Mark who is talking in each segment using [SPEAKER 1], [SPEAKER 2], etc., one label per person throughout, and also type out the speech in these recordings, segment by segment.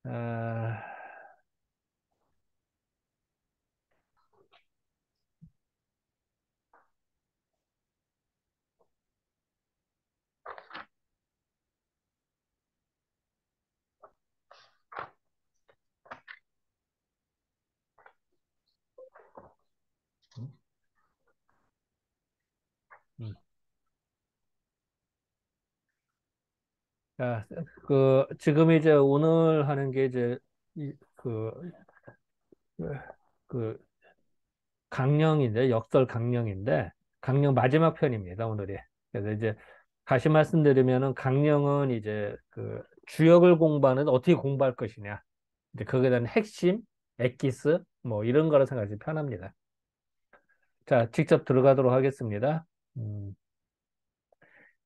[SPEAKER 1] 아, 음. 자, 지금 이제 오늘 하는 게 이제, 그, 강령인데, 역설 강령인데, 강령 마지막 편입니다, 오늘이. 그래서 이제 다시 말씀드리면은 강령은 이제 주역을 공부하는 어떻게 공부할 것이냐. 이제 거기에 대한 핵심, 엑기스, 뭐 이런 거라 생각하시면 편합니다. 자, 직접 들어가도록 하겠습니다. 음,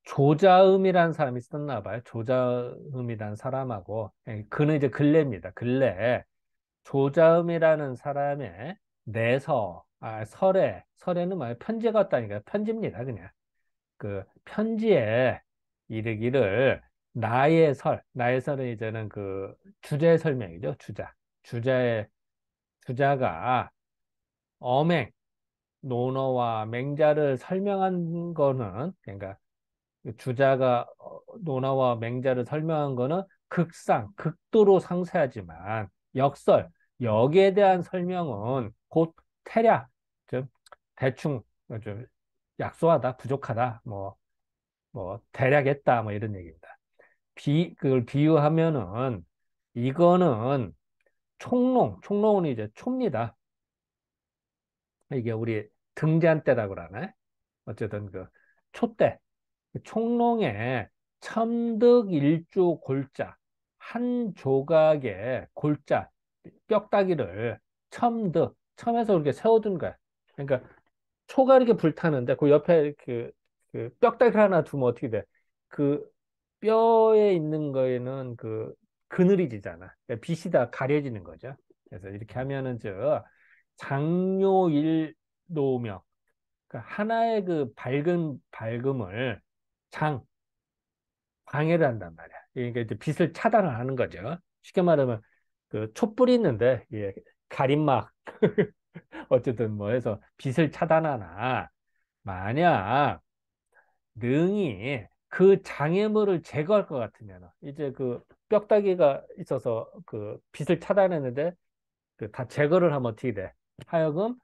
[SPEAKER 1] 조자음이라는 사람이 있었나 봐요. 조자음이라는 사람하고, 그는 이제 근래입니다. 근래. 조자음이라는 사람의 설에는 뭐예요? 편지가 왔다니까 편지입니다. 그냥. 그 편지에 이르기를 나의 설은 이제는 주제 설명이죠. 주자가 어맹, 논어와 맹자를 설명한 거는, 그러니까 그 주자가 논어와 맹자를 설명한 거는 극도로 상세하지만 역설, 여기에 대한 설명은 곧 태략, 좀 대충, 좀 약소하다, 부족하다, 뭐 대략했다, 뭐 이런 얘기입니다. 그걸 비유하면은 이거는 총롱은 이제 초입니다. 이게 우리 등잔 때라고 그러네. 어쨌든 촛대. 총롱에 첨득일조 골자, 한 조각의 골자, 뼈다귀를 첨에서 이렇게 세워둔 거야. 그러니까 초가 이렇게 불타는데 그 옆에 그 뼈다귀를 하나 두면 어떻게 돼? 그 뼈에 있는 거에는 그늘이 지잖아. 그러니까 빛이 다 가려지는 거죠. 그래서 이렇게 하면은 장묘일노명, 그러니까 하나의 그 밝음을 장, 방해를 한단 말이야. 그러니까 이제 빛을 차단을 하는 거죠. 쉽게 말하면 촛불이 있는데, 예, 가림막, 어쨌든 뭐 해서 빛을 차단하나, 만약 능이 그 장애물을 제거할 것 같으면, 이제 뼈다귀가 있어서 빛을 차단했는데, 다 제거를 하면 어떻게 돼? 하여금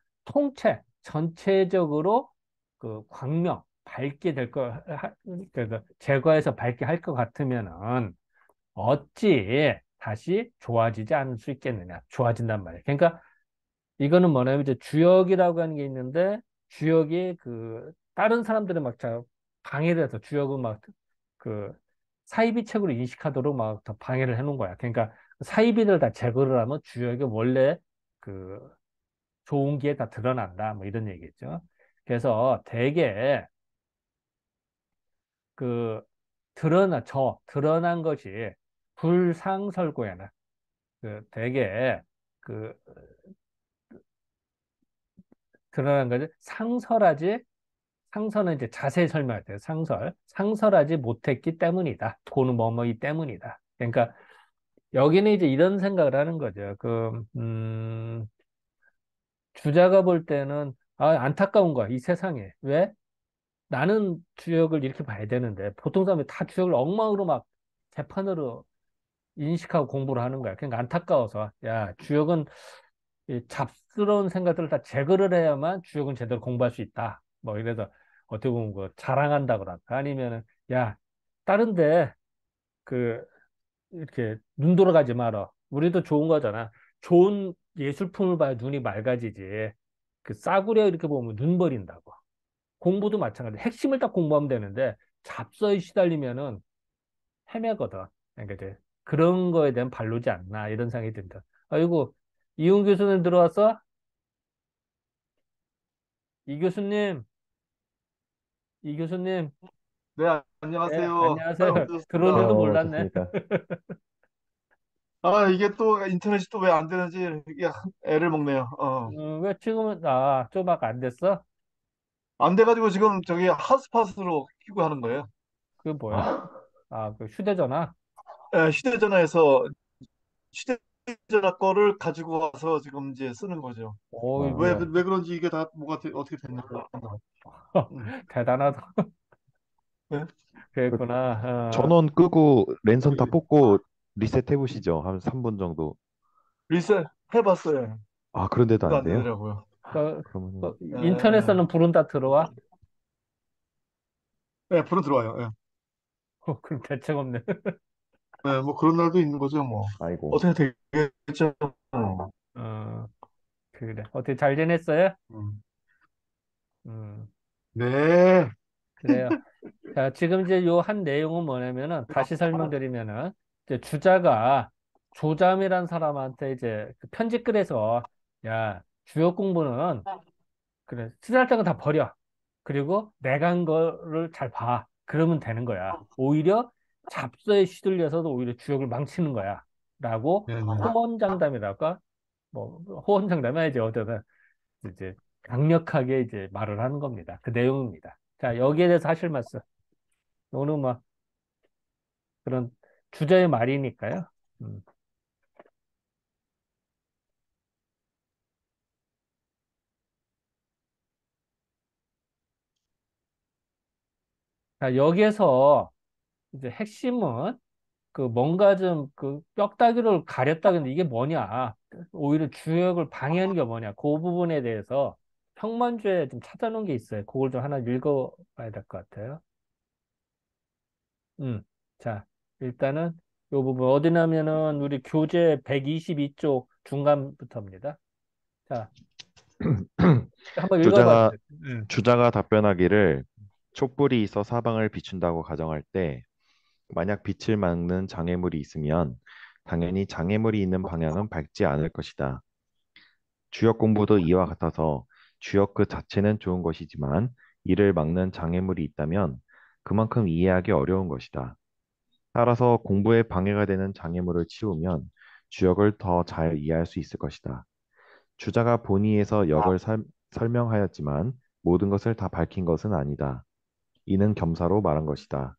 [SPEAKER 1] 전체적으로 밝게 될 그래서 제거해서 밝게 할 것 같으면은 어찌 다시 좋아지지 않을 수 있겠느냐? 좋아진단 말이에요. 그러니까 이거는 뭐냐면 이제 주역이라고 하는 게 있는데 주역이 다른 사람들은 방해를 해서 주역은 그 사이비책으로 인식하도록 막 더 방해를 해놓은 거야. 그러니까 사이비를 다 제거를 하면 주역이 원래 그 좋은 게 다 드러난다. 뭐 이런 얘기죠. 그래서 대개 그 드러난 것이 불상설고에는 대개 그 드러난 것이 상설은 이제 자세히 설명할 때 상설하지 못했기 때문이다. 고는 뭐뭐이 때문이다. 그러니까 여기는 이제 이런 생각을 하는 거죠. 주자가 볼 때는 안타까운 거야. 이 세상에. 왜? 나는 주역을 이렇게 봐야 되는데 보통 사람이 다 주역을 엉망으로 막 재판으로 인식하고 공부를 하는 거야. 그러니까 안타까워서 야, 주역은 이 잡스러운 생각들을 다 제거를 해야만 주역은 제대로 공부할 수 있다. 뭐 이래서 어떻게 보면 자랑한다 그럴까? 아니면은 야, 다른데 그 이렇게 눈 돌아가지 마라. 우리도 좋은 거잖아. 좋은 예술품을 봐야 눈이 맑아지지. 싸구려 이렇게 보면 눈 버린다고. 공부도 마찬가지. 핵심을 딱 공부하면 되는데 잡서에 시달리면은 헤매거든. 그러니까 이제 그런 거에 대한 반로지 않나 이런 생각이 든다. 아이고, 이훈 교수님 들어왔어? 이 교수님, 이 교수님,
[SPEAKER 2] 네,
[SPEAKER 1] 네,
[SPEAKER 2] 안녕하세요.
[SPEAKER 1] 안녕하세요.
[SPEAKER 2] 아유,
[SPEAKER 1] 들어온
[SPEAKER 2] 늦었습니다.
[SPEAKER 1] 줄도 몰랐네.
[SPEAKER 3] 좋습니까?
[SPEAKER 2] 이게 또 인터넷이 또 왜 안 되는지 이게 애를 먹네요.
[SPEAKER 1] 왜 지금은, 좀 아까 안 됐어?
[SPEAKER 2] 안 돼가지고 지금 저기 핫스팟으로 키고 하는 거예요.
[SPEAKER 1] 그게 뭐야?
[SPEAKER 2] 아,
[SPEAKER 1] 휴대전화?
[SPEAKER 2] 휴대전화에서 시대전화 거를 가지고 와서 지금 이제 쓰는 거죠. 왜,
[SPEAKER 1] 어이구야.
[SPEAKER 2] 왜 그런지 이게 다 어떻게 됐나. 음.
[SPEAKER 1] 대단하다.
[SPEAKER 2] 네?
[SPEAKER 3] 그
[SPEAKER 1] 그랬구나.
[SPEAKER 3] 전원 끄고 랜선 다 뽑고 리셋 해보시죠. 한 3분 정도.
[SPEAKER 2] 리셋 해봤어요.
[SPEAKER 3] 아, 그런데도
[SPEAKER 2] 그거
[SPEAKER 3] 안
[SPEAKER 2] 안
[SPEAKER 3] 돼요?
[SPEAKER 2] 되더라고요.
[SPEAKER 3] 그러면은,
[SPEAKER 2] 에,
[SPEAKER 1] 인터넷에는 불은 다 들어와?
[SPEAKER 2] 예, 불은 들어와요. 예.
[SPEAKER 1] 그럼 대책 없네.
[SPEAKER 2] 뭐 그런 날도 있는 거죠, 뭐.
[SPEAKER 3] 아이고.
[SPEAKER 2] 어떻게 되겠죠. 뭐.
[SPEAKER 1] 어, 그래. 어떻게 잘 지냈어요?
[SPEAKER 2] 음.
[SPEAKER 1] 음,
[SPEAKER 2] 네.
[SPEAKER 1] 그래요. 자, 지금 이제 요 한 내용은 뭐냐면은, 다시 설명드리면은, 이제 주자가 조잠이란 사람한테 이제 그 편지 글에서, 야, 주요 공부는, 그래, 쓰잘데기 다 버려. 그리고 내가 한 거를 잘 봐. 그러면 되는 거야. 오히려 잡서에 휘둘려서도 오히려 주역을 망치는 거야. 라고
[SPEAKER 2] 네, 네.
[SPEAKER 1] 호언장담이랄까? 뭐, 호언장담이 아니지. 어쨌든, 이제 강력하게 이제 말을 하는 겁니다. 그 내용입니다. 자, 여기에 대해서 하실 말씀. 오늘 뭐 그런 주제의 말이니까요. 음. 자, 여기에서 이제 핵심은 그 뭔가 좀 그 뼈다귀를 가렸다 근데 이게 뭐냐? 오히려 주역을 방해하는 게 뭐냐? 그 부분에 대해서 평만주에 좀 찾아놓은 게 있어요. 그걸 좀 하나 읽어봐야 될 것 같아요. 음. 자, 일단은 이 부분 어디냐면은 우리 교재 122쪽 중간부터입니다. 자, 한번 읽어봐
[SPEAKER 3] 주자가,
[SPEAKER 1] 주세요. 음.
[SPEAKER 3] 주자가 답변하기를 촛불이 있어 사방을 비춘다고 가정할 때, 만약 빛을 막는 장애물이 있으면 당연히 장애물이 있는 방향은 밝지 않을 것이다. 주역 공부도 이와 같아서 주역 그 자체는 좋은 것이지만 이를 막는 장애물이 있다면 그만큼 이해하기 어려운 것이다. 따라서 공부에 방해가 되는 장애물을 치우면 주역을 더 잘 이해할 수 있을 것이다. 주자가 본의에서 역을 설명하였지만 모든 것을 다 밝힌 것은 아니다. 이는 겸사로 말한 것이다.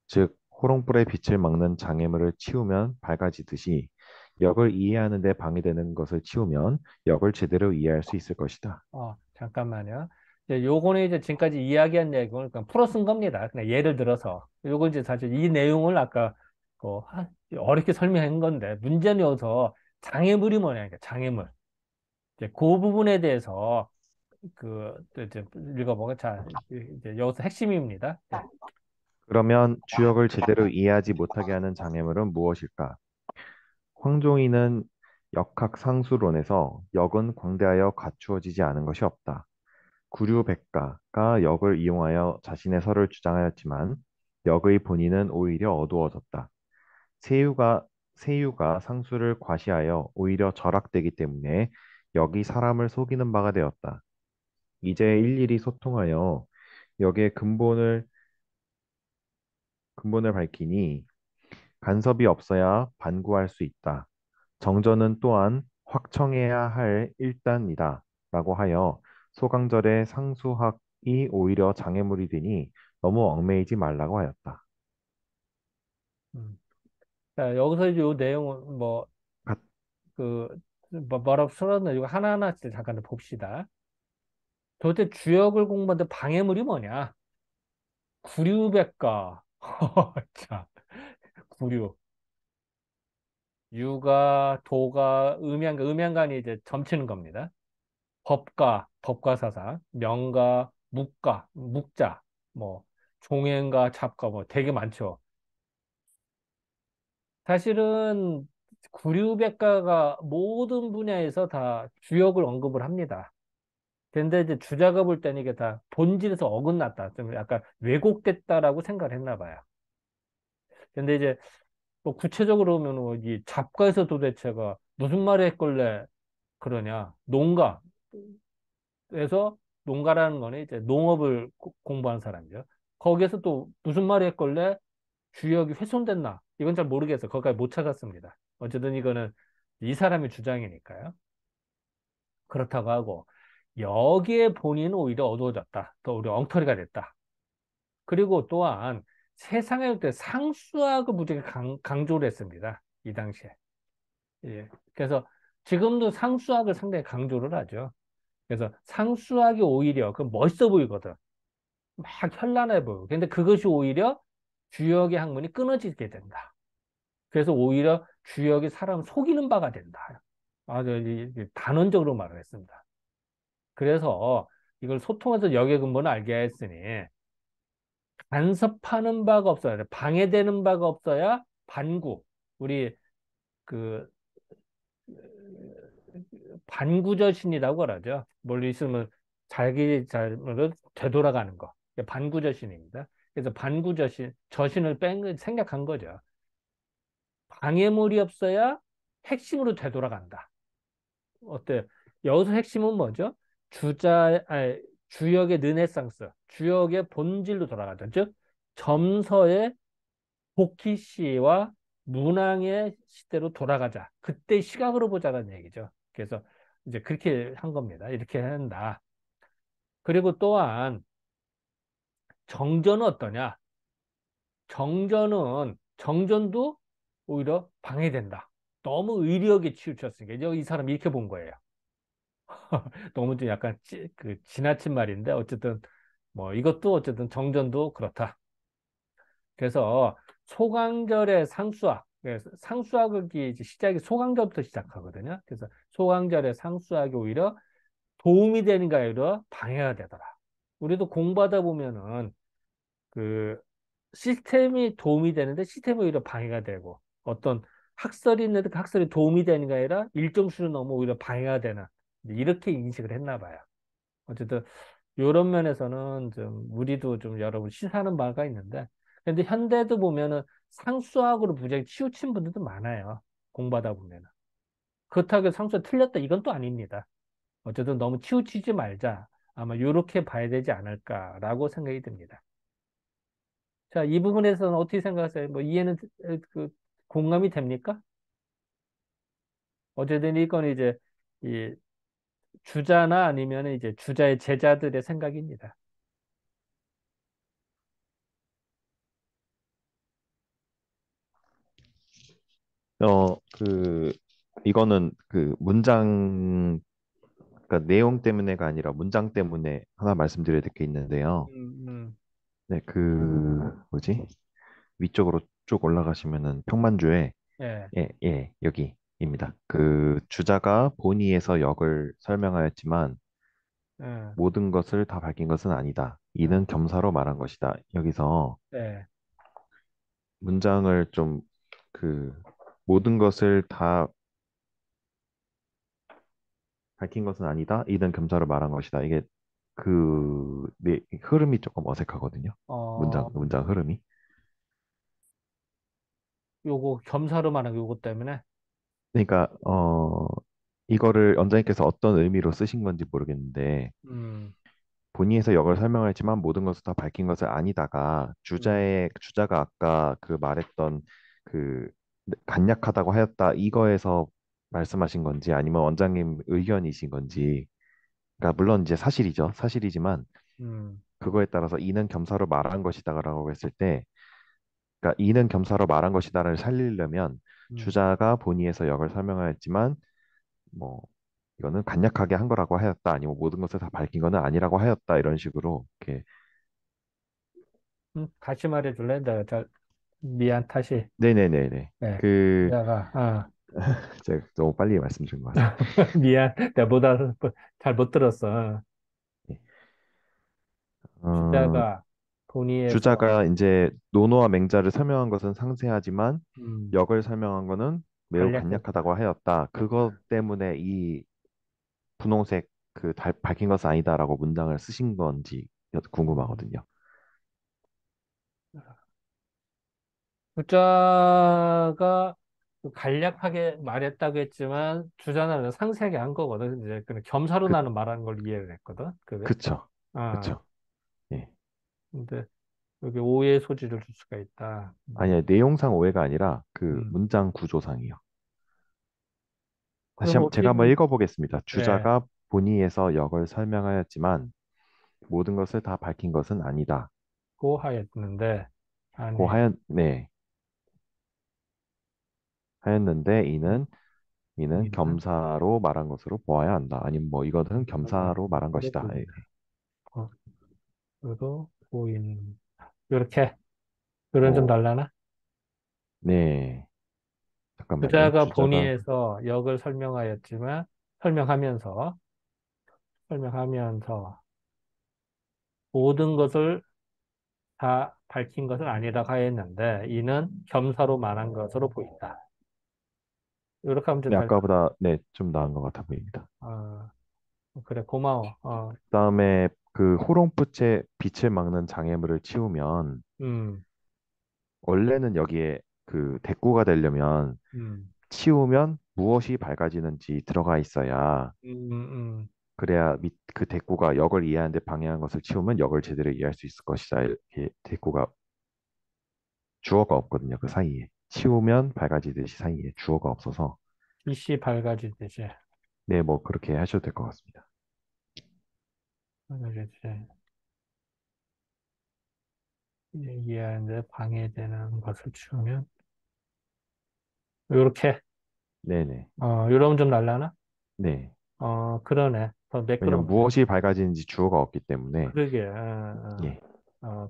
[SPEAKER 3] 즉, 호롱불의 빛을 막는 장애물을 치우면 밝아지듯이 역을 이해하는 데 방해되는 것을 치우면 역을 제대로 이해할 수 있을 것이다.
[SPEAKER 1] 잠깐만요. 이제 요거는 이제 지금까지 이야기한 내용을 그냥 풀어 쓴 겁니다. 그냥 예를 들어서. 요거 이제 사실 이 내용을 아까 어렵게 설명한 건데, 문제는 여기서 장애물이 뭐냐니까, 장애물. 이제 그 부분에 대해서 또 이제 읽어보고, 자, 이제 여기서 핵심입니다. 네.
[SPEAKER 3] 그러면 주역을 제대로 이해하지 못하게 하는 장애물은 무엇일까? 황종이는 역학상수론에서 역은 광대하여 갖추어지지 않은 것이 없다. 구류백가가 역을 이용하여 자신의 설을 주장하였지만 역의 본인은 오히려 어두워졌다. 세유가 상수를 과시하여 오히려 절악되기 때문에 역이 사람을 속이는 바가 되었다. 이제 일일이 소통하여 역의 근본을 밝히니 간섭이 없어야 반구할 수 있다. 정전은 또한 확청해야 할 일단이다. 라고 하여 소강절의 상수학이 오히려 장애물이 되니 너무 얽매이지 말라고 하였다.
[SPEAKER 1] 음. 자, 여기서 이제 요 내용은
[SPEAKER 3] 가-
[SPEAKER 1] 그, 뭐라고 써놨나, 이거 하나하나 잠깐 봅시다. 도대체 주역을 공부하는데 방해물이 뭐냐? 구류백과. 자, 구류. 유가, 도가, 음양가는 이제 점치는 겁니다. 법가사상, 명가, 묵자, 뭐, 종행가, 잡가, 뭐 되게 많죠. 사실은 구류백가가 모든 분야에서 다 주역을 언급을 합니다. 근데 이제 주자가 볼 때는 이게 다 본질에서 어긋났다. 좀 약간 왜곡됐다라고 생각을 했나 봐요. 근데 이제 뭐 구체적으로 보면 이 잡가에서 도대체가 무슨 말을 했길래 그러냐. 농가라는 거는 이제 농업을 공부하는 사람이죠. 거기에서 또 무슨 말을 했길래 주역이 훼손됐나? 이건 잘 모르겠어요. 거기까지 못 찾았습니다. 어쨌든 이거는 이 사람의 주장이니까요. 그렇다고 하고 여기에 본인은 오히려 어두워졌다. 또 우리 엉터리가 됐다. 그리고 또한 세상에 때 상수학을 무지하게 강조를 했습니다. 이 당시에. 예. 그래서 지금도 상수학을 상당히 강조를 하죠. 그래서 상수학이 오히려 그 멋있어 보이거든. 막 현란해 보여. 근데 그것이 오히려 주역의 학문이 끊어지게 된다. 그래서 오히려 주역이 사람 속이는 바가 된다. 아주 단언적으로 말을 했습니다. 그래서 이걸 소통에서 역의 근본을 알게 했으니 간섭하는 바가 없어야 돼. 방해되는 바가 없어야 반구. 우리 그 반구저신이라고 그러죠. 멀리 있으면 자기 잘못을 되돌아가는 거. 반구저신입니다. 그래서 저신을 생략한 거죠. 방해물이 없어야 핵심으로 되돌아간다. 어때? 여기서 핵심은 뭐죠? 주역의 르네상스, 주역의 본질로 돌아가죠. 즉, 점서의 복희 시와 문왕의 시대로 돌아가자. 그때 시각으로 보자는 얘기죠. 그래서 이제 그렇게 한 겁니다. 이렇게 한다. 그리고 또한 정전은 어떠냐? 정전도 오히려 방해된다. 너무 의리역에 치우쳤으니까. 이제 이 사람 이렇게 본 거예요. 너무 좀 약간 지나친 말인데 어쨌든 뭐 이것도 어쨌든 정전도 그렇다. 그래서 소강절의 상수학, 그래서 상수학이 이제 시작이 소강절부터 시작하거든요. 그래서 소강절의 상수학이 오히려 도움이 되는 게 아니라 방해가 되더라. 우리도 공부하다 보면은 그 시스템이 도움이 되는데 시스템이 오히려 방해가 되고 어떤 학설이 있는데 그 학설이 도움이 되는 게 아니라 일정 수준 넘어 오히려 방해가 되는 이렇게 인식을 했나 봐요. 어쨌든 이런 면에서는 좀 우리도 좀 여러분 시사하는 바가 있는데 근데 현대도 보면은 상수학으로 무지하게 치우친 분들도 많아요. 공부하다 보면은. 그렇다고 해서 상수가 틀렸다 이건 또 아닙니다. 어쨌든 너무 치우치지 말자. 아마 이렇게 봐야 되지 않을까라고 생각이 듭니다. 자, 이 부분에서는 어떻게 생각하세요? 뭐 이해는 공감이 됩니까? 어쨌든 이건 이제 이 주자나 아니면 이제 주자의 제자들의 생각입니다.
[SPEAKER 3] 그, 이거는 그 문장, 그러니까 내용 때문에가 아니라 문장 때문에 하나 말씀드려야 될 게 있는데요.
[SPEAKER 1] 음.
[SPEAKER 3] 네, 뭐지? 위쪽으로 쭉 올라가시면은 평만주에,
[SPEAKER 1] 예,
[SPEAKER 3] 여기입니다. 그 주자가 본의에서 역을 설명하였지만
[SPEAKER 1] 예,
[SPEAKER 3] 모든 것을 다 밝힌 것은 아니다.
[SPEAKER 1] 예,
[SPEAKER 3] 이는 겸사로 말한 것이다. 여기서
[SPEAKER 1] 예.
[SPEAKER 3] 문장을 좀 그 모든 것을 다 밝힌 것은 아니다. 이는 겸사로 말한 것이다. 이게 흐름이 조금 어색하거든요.
[SPEAKER 1] 어,
[SPEAKER 3] 문장 흐름이.
[SPEAKER 1] 요거 겸사로 말한 요거 때문에.
[SPEAKER 3] 그러니까 이거를 원장님께서 어떤 의미로 쓰신 건지 모르겠는데
[SPEAKER 1] 음,
[SPEAKER 3] 본의에서 역을 설명했지만 모든 것을 다 밝힌 것은 아니다가
[SPEAKER 1] 음,
[SPEAKER 3] 주자가 아까 그 말했던 그 간략하다고 하였다 이거에서 말씀하신 건지 아니면 원장님 의견이신 건지 그러니까 물론 이제 사실이지만
[SPEAKER 1] 음,
[SPEAKER 3] 그거에 따라서 이는 겸사로 말한 것이다라고 했을 때 그러니까 이는 겸사로 말한 것이다를 살리려면
[SPEAKER 1] 음,
[SPEAKER 3] 주자가 본의에서 역을 설명하였지만 뭐 이거는 간략하게 한 거라고 하였다 아니면 모든 것을 다 밝힌 거는 아니라고 하였다 이런 식으로 이렇게
[SPEAKER 1] 다시 말해줄래? 내가 미안, 다시.
[SPEAKER 3] 네네네네.
[SPEAKER 1] 네.
[SPEAKER 3] 그,
[SPEAKER 1] 주자가,
[SPEAKER 3] 제가 너무 빨리 말씀드린 것 같습니다.
[SPEAKER 1] 미안. 내보다 잘 못 들었어.
[SPEAKER 3] 예. 어,
[SPEAKER 1] 주자가 본의에서,
[SPEAKER 3] 주자가 이제 논어와 맹자를 설명한 것은 상세하지만
[SPEAKER 1] 음,
[SPEAKER 3] 역을 설명한 것은 매우 간략하다고
[SPEAKER 1] 간략했다.
[SPEAKER 3] 하였다. 그것 때문에 이 분홍색 밝힌 것은 아니다라고 문장을 쓰신 건지
[SPEAKER 1] 음.
[SPEAKER 3] 궁금하거든요.
[SPEAKER 1] 주자가 간략하게 말했다고 했지만 주자는 상세하게 한 거거든. 이제 그 겸사로
[SPEAKER 3] 그,
[SPEAKER 1] 나는 말하는 걸 이해를 했거든. 그게.
[SPEAKER 3] 그쵸.
[SPEAKER 1] 아,
[SPEAKER 3] 그쵸. 예.
[SPEAKER 1] 근데 여기 오해의 소지를 줄 수가 있다.
[SPEAKER 3] 아니요, 내용상 오해가 아니라 그
[SPEAKER 1] 음.
[SPEAKER 3] 문장 구조상이요.
[SPEAKER 1] 그럼
[SPEAKER 3] 제가
[SPEAKER 1] 어떻게
[SPEAKER 3] 한번
[SPEAKER 1] 보면,
[SPEAKER 3] 읽어보겠습니다.
[SPEAKER 1] 예,
[SPEAKER 3] 주자가 본의에서 역을 설명하였지만 모든 것을 다 밝힌 것은 아니다.
[SPEAKER 1] 고하였는데, 아니,
[SPEAKER 3] 네, 하였는데
[SPEAKER 1] 음,
[SPEAKER 3] 이는 이는
[SPEAKER 1] 이는
[SPEAKER 3] 겸사로 말한 것으로 보아야 한다. 아니면 뭐 이것은 겸사로 말한
[SPEAKER 1] 서로
[SPEAKER 3] 것이다. 예, 예.
[SPEAKER 1] 보인다. 서로 보인. 이렇게 그런 좀
[SPEAKER 3] 뭐,
[SPEAKER 1] 달라나?
[SPEAKER 3] 네. 잠깐만요.
[SPEAKER 1] 주자가
[SPEAKER 3] 주자가
[SPEAKER 1] 본의에서 역을 설명하였지만 설명하면서 설명하면서 모든 것을 다 밝힌 것은 아니라고 하였는데 이는 겸사로 말한 것으로 보인다. 이렇게 하면 좀
[SPEAKER 3] 네,
[SPEAKER 1] 달.
[SPEAKER 3] 아까보다 네, 좀 나은 것 같아 보입니다.
[SPEAKER 1] 어, 그래 고마워.
[SPEAKER 3] 그다음에 그 호롱불에 빛을 막는 장애물을 치우면
[SPEAKER 1] 음,
[SPEAKER 3] 원래는 여기에 그 대꾸가 되려면
[SPEAKER 1] 음,
[SPEAKER 3] 치우면 무엇이 밝아지는지 들어가 있어야 그래야 그 대꾸가 역을 이해하는데 방해한 것을 치우면 역을 제대로 이해할 수 있을 것이다. 이렇게 대꾸가 주어가 없거든요. 그 사이에. 치우면 밝아지듯이 사이에 주어가 없어서
[SPEAKER 1] 빛이 밝아지듯이
[SPEAKER 3] 네, 뭐 그렇게 하셔도 될 것 같습니다.
[SPEAKER 1] 밝아지듯이 이해하는데 방해되는 것을 치우면 이렇게
[SPEAKER 3] 네네.
[SPEAKER 1] 이러면 좀 날라나?
[SPEAKER 3] 네.
[SPEAKER 1] 그러네. 더
[SPEAKER 3] 왜냐면
[SPEAKER 1] 매끄럽네.
[SPEAKER 3] 무엇이 밝아지는지 주어가 없기 때문에
[SPEAKER 1] 그러게.
[SPEAKER 3] 예.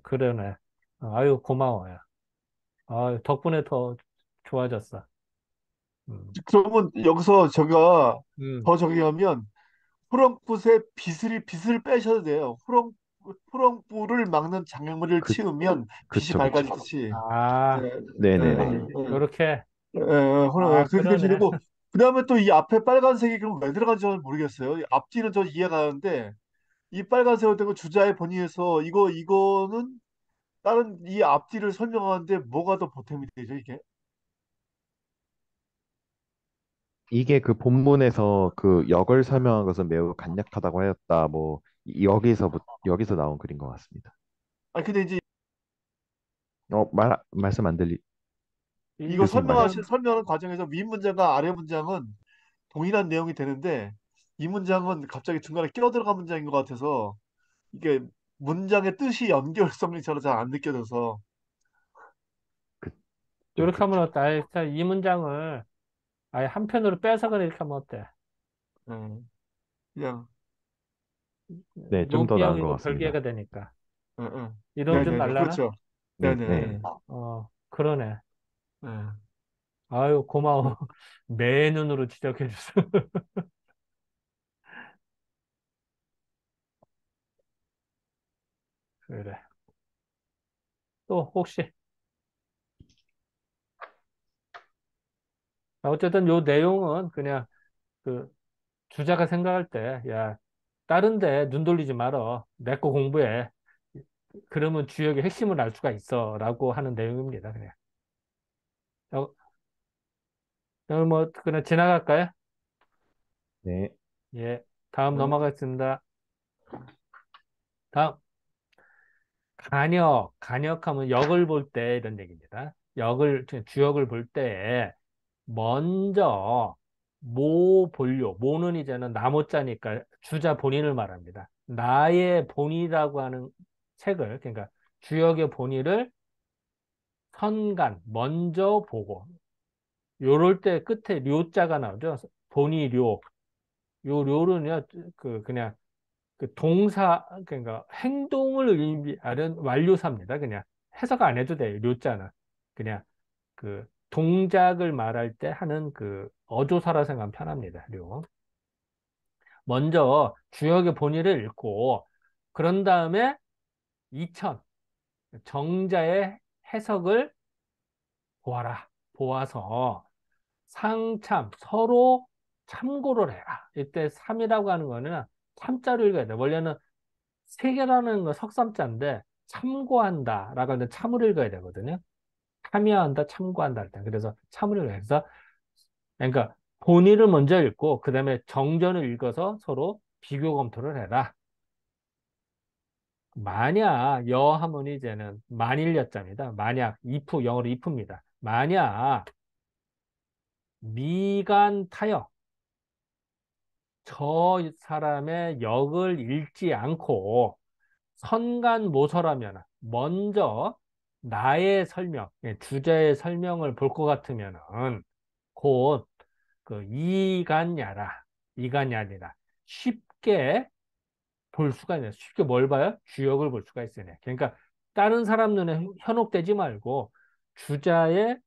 [SPEAKER 1] 그러네. 아유, 고마워요. 덕분에 더 좋아졌어. 음,
[SPEAKER 2] 그러면 여기서 제가
[SPEAKER 1] 음,
[SPEAKER 2] 더 저기 하면 후렁붓의 빛을 빼셔도 돼요. 후렁불을 막는 장애물을
[SPEAKER 3] 그
[SPEAKER 2] 치우면 빛이
[SPEAKER 3] 그쵸 그쵸.
[SPEAKER 2] 밝아지듯이. 예,
[SPEAKER 1] 아,
[SPEAKER 2] 예,
[SPEAKER 3] 네네네.
[SPEAKER 1] 요렇게.
[SPEAKER 2] 그렇게
[SPEAKER 1] 그러네.
[SPEAKER 2] 되시고 그다음에 또 이 앞에 빨간색이 그럼 왜 들어간지 저는 모르겠어요. 이 앞뒤는 저 이해가 가는데 이 빨간색으로 된거 주자의 본의에서 이거는 다른 이 앞뒤를 설명하는데 뭐가 더 보탬이 되죠, 이게?
[SPEAKER 3] 이게 그 본문에서 그 역을 설명한 것은 매우 간략하다고 하였다. 뭐 여기서 나온 글인 것 같습니다.
[SPEAKER 2] 아니 근데 이제
[SPEAKER 3] 말씀 안 들리
[SPEAKER 2] 이거
[SPEAKER 1] 읽,
[SPEAKER 3] 교수님 말씀.
[SPEAKER 2] 설명하는 과정에서 위 문장과 아래 문장은 동일한 내용이 되는데 이 문장은 갑자기 중간에 끼어들어간 문장인 것 같아서 이게 문장의 뜻이 연결성이 저는 잘 안 느껴져서
[SPEAKER 3] 그, 좀
[SPEAKER 1] 요렇게 하면
[SPEAKER 3] 그쵸.
[SPEAKER 1] 어때? 아예 이 문장을 아예 한 편으로 빼서 그냥 이렇게 하면 어때?
[SPEAKER 2] 음, 그냥
[SPEAKER 3] 네, 좀 더
[SPEAKER 1] 논비하고
[SPEAKER 3] 나은 것
[SPEAKER 1] 이거
[SPEAKER 3] 같습니다.
[SPEAKER 1] 별개가 되니까.
[SPEAKER 2] 음, 음.
[SPEAKER 1] 이러면 좀
[SPEAKER 2] 네네네
[SPEAKER 1] 날라나?
[SPEAKER 2] 그렇죠.
[SPEAKER 3] 네,
[SPEAKER 2] 네네.
[SPEAKER 3] 네.
[SPEAKER 1] 그러네.
[SPEAKER 2] 네.
[SPEAKER 1] 아유, 고마워.
[SPEAKER 2] 그-
[SPEAKER 1] 매 눈으로 지적해줘서. 그래. 또 혹시, 어쨌든 요 내용은 그냥 그 주자가 생각할 때, 야, 다른데 눈 돌리지 말어. 내 거 공부해. 그러면 주역의 핵심을 알 수가 있어. 라고 하는 내용입니다. 그냥. 어, 오늘 뭐, 그냥 지나갈까요?
[SPEAKER 3] 네.
[SPEAKER 1] 예. 다음
[SPEAKER 2] 네.
[SPEAKER 1] 넘어가겠습니다. 다음. 간역하면 역을 볼 때 이런 얘기입니다. 주역을 볼 때, 먼저, 모는 이제는 나모자니까 주자 본인을 말합니다. 나의 본이라고 하는 책을, 그러니까 주역의 본의를 먼저 보고, 요럴 때 끝에 료자가 나오죠. 본의 료. 요 료는요, 그냥 그 동사, 그러니까 행동을 의미하는 완료사입니다. 그냥 해석 안 해도 돼요. 료자는. 그냥 그 동작을 말할 때 하는 그 어조사라 생각하면 편합니다. 료. 먼저 주역의 본의를 읽고, 그런 다음에 이천, 정자의 해석을 보아라. 보아서 상참, 서로 참고를 해라. 이때 삼이라고 하는 거는 참자로 읽어야 돼. 원래는 세계라는 건 석삼자인데 참고한다라고 하는 참을 읽어야 되거든요. 참여한다, 참고한다 할 때. 그래서 참을 읽어야 해서 그러니까 본의를 먼저 읽고 그다음에 정전을 읽어서 서로 비교 검토를 해라. 만약 하면 이제는 만일 여자입니다. 만약 영어로 if입니다. 만약 미간 타여 저 사람의 역을 읽지 않고 선간모서라면 먼저 나의 설명, 주제의 설명을 볼 것 같으면은 곧 이간야라, 이간야니라 쉽게 볼 수가 있네. 쉽게 뭘 봐요? 주역을 볼 수가 있으네. 그러니까 다른 사람 눈에 현혹되지 말고 주자의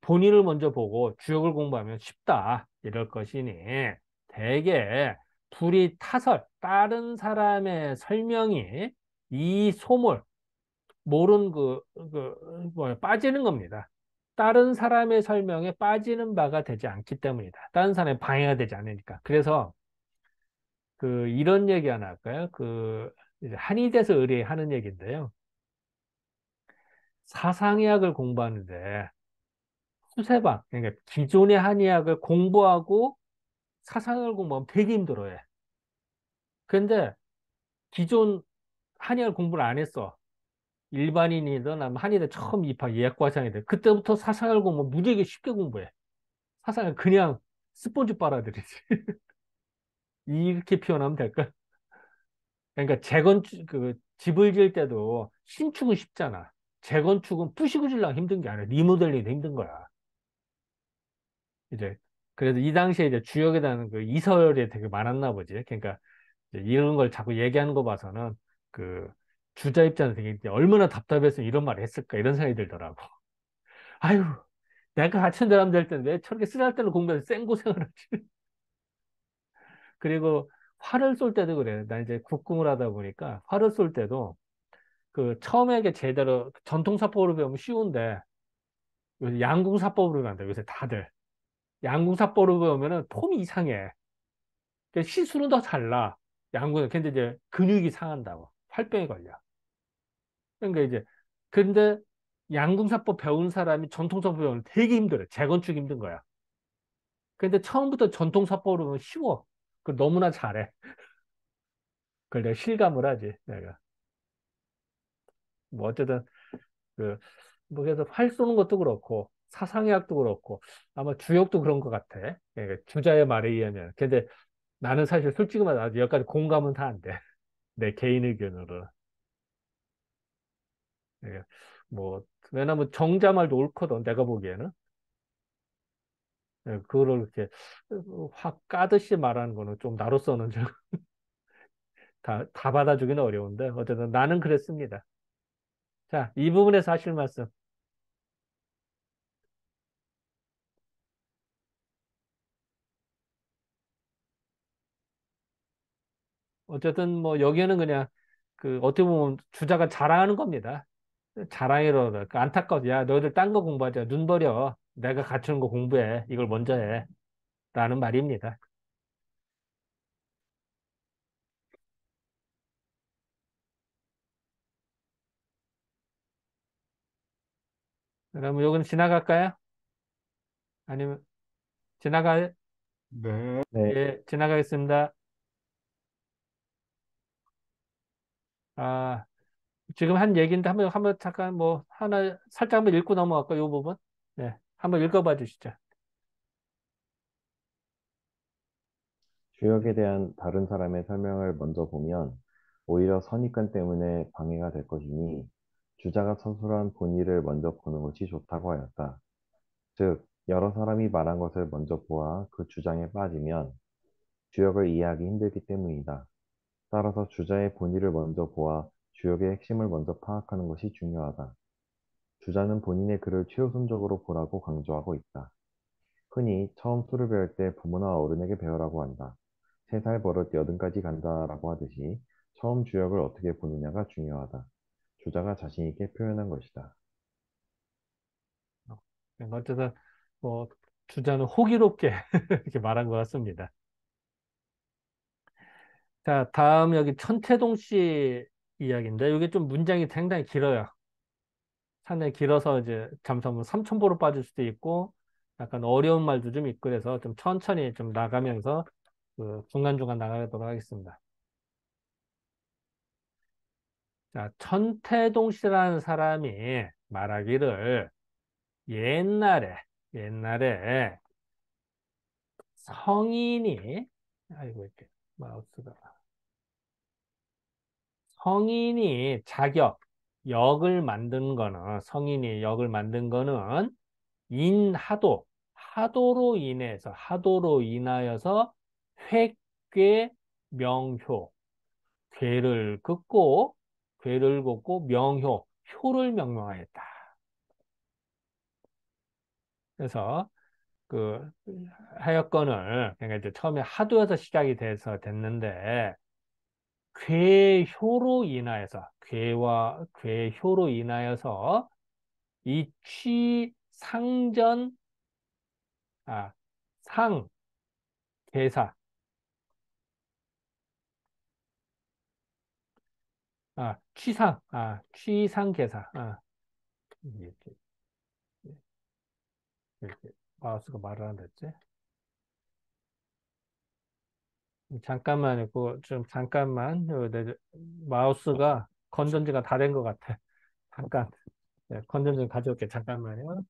[SPEAKER 1] 본의를 먼저 보고 주역을 공부하면 쉽다. 이럴 것이니 대개 불이 타설, 다른 사람의 설명이 이 소몰, 몰은 뭐야, 빠지는 겁니다. 다른 사람의 설명에 빠지는 바가 되지 않기 때문이다. 다른 사람의 방해가 되지 않으니까. 그래서 이런 얘기 하나 할까요? 이제 한의대에서 의뢰하는 얘기인데요. 사상의학을 공부하는데 수세방, 그러니까 기존의 한의학을 공부하고 사상을 공부하면 되게 힘들어해. 근데 기존 한의학을 공부를 안 했어. 일반인이든 아니면 한의대 처음 입학 예약과정이든 그때부터 사상을 공부하면 무지하게 쉽게 공부해. 사상을 그냥 스폰지 빨아들이지. 이렇게 표현하면 될까? 그러니까 집을 지을 때도 신축은 쉽잖아. 재건축은 부시고 지려면 힘든 게 아니라 리모델링도 힘든 거야. 이제 그래서 이 당시에 이제 주역에 대한 이설이 되게 많았나 보지. 그러니까 이제 이런 걸 자꾸 얘기하는 거 봐서는 그 주자 입장에서 되게 이제 얼마나 답답해서 이런 말을 했을까 이런 생각이 들더라고. 아유, 내가 같은 사람 될 텐데 왜 저렇게 쓰잘데없는 공부해서 생고생을 하지? 그리고 활을 쏠 때도 그래. 나 이제 국궁을 하다 보니까 활을 쏠 때도 처음에 이게 제대로 전통사법으로 배우면 쉬운데 요새 양궁사법으로 간다. 요새 다들 양궁사법으로 배우면은 폼이 이상해. 시술은 더 달라. 양궁은 근데 이제 근육이 상한다고 활병에 걸려. 그러니까 이제 근데 양궁사법 배운 사람이 전통사법 배우면 되게 힘들어. 재건축 힘든 거야. 근데 처음부터 전통사법으로 배우면 쉬워. 너무나 잘해. 그걸 내가 실감을 하지. 내가 뭐 어쨌든 그 그래서 활 쏘는 것도 그렇고 사상의학도 그렇고 아마 주역도 그런 것 같아. 그러니까 주자의 말에 의하면. 근데 나는 사실 솔직히 말해 아직 여기까지 공감은 다 안 돼. 내 개인 의견으로. 예. 뭐 왜냐면 정자 말도 옳거든. 내가 보기에는. 예, 그거를 이렇게 확 까듯이 말하는 거는 좀 나로서는 좀 다 받아주기는 어려운데 어쨌든 나는 그랬습니다. 자, 이 부분에서 하실 말씀. 어쨌든 뭐 여기에는 그냥 어떻게 보면 주자가 자랑하는 겁니다. 자랑이로 안타까워. 야, 너희들 딴 거 공부하자. 눈 버려. 내가 갖추는 거 공부해. 이걸 먼저 해. 라는 말입니다. 그러면 요건 지나갈까요? 아니면 지나가
[SPEAKER 2] 네.
[SPEAKER 3] 네,
[SPEAKER 1] 예, 지나가겠습니다. 아, 지금 한 얘기인데 한번 잠깐 뭐 하나 살짝 한번 읽고 넘어갈까 요 부분? 네, 한번 읽어봐 주시죠.
[SPEAKER 3] 주역에 대한 다른 사람의 설명을 먼저 보면 오히려 선입관 때문에 방해가 될 것이니 주자가 서술한 본의를 먼저 보는 것이 좋다고 하였다. 즉, 여러 사람이 말한 것을 먼저 보아 그 주장에 빠지면 주역을 이해하기 힘들기 때문이다. 따라서 주자의 본의를 먼저 보아 주역의 핵심을 먼저 파악하는 것이 중요하다. 주자는 본인의 글을 최우선적으로 보라고 강조하고 있다. 흔히 처음 술을 배울 때 부모나 어른에게 배우라고 한다. 3살 버릇 80까지 간다라고 하듯이 처음 주역을 어떻게 보느냐가 중요하다. 주자가 자신 있게 표현한 것이다.
[SPEAKER 1] 어쨌든 뭐 주자는 호기롭게 이렇게 말한 것 같습니다. 자, 다음 여기 천태동 씨 이야기인데 이게 좀 문장이 상당히 길어요. 상당히 길어서 이제 잠수하면 삼천포로 빠질 수도 있고 약간 어려운 말도 좀 있고 그래서 좀 천천히 좀 나가면서 중간중간 나가도록 하겠습니다. 자, 천태동 씨라는 사람이 말하기를 옛날에 성인이 아이고 이렇게 마우스가 성인이 역을 만든 거는 성인이 역을 만든 거는 인하도 하도로 인하여서 획괴 명효. 괴를 긋고, 괴를 긋고 명효, 효를 명명하였다. 그래서 그 하여건을 그러니까 이제 처음에 하도에서 시작이 돼서 됐는데 괴효로 인하여서 괴효로 인하여서 이 취상전 아, 상 개사 취상 개사 이렇게, 이렇게 마우스가 말을 안 됐지? 잠깐만, 좀 잠깐만. 내 마우스가 건전지가 다 된 것 같아. 잠깐. 네, 건전지 가져올게. 잠깐만요.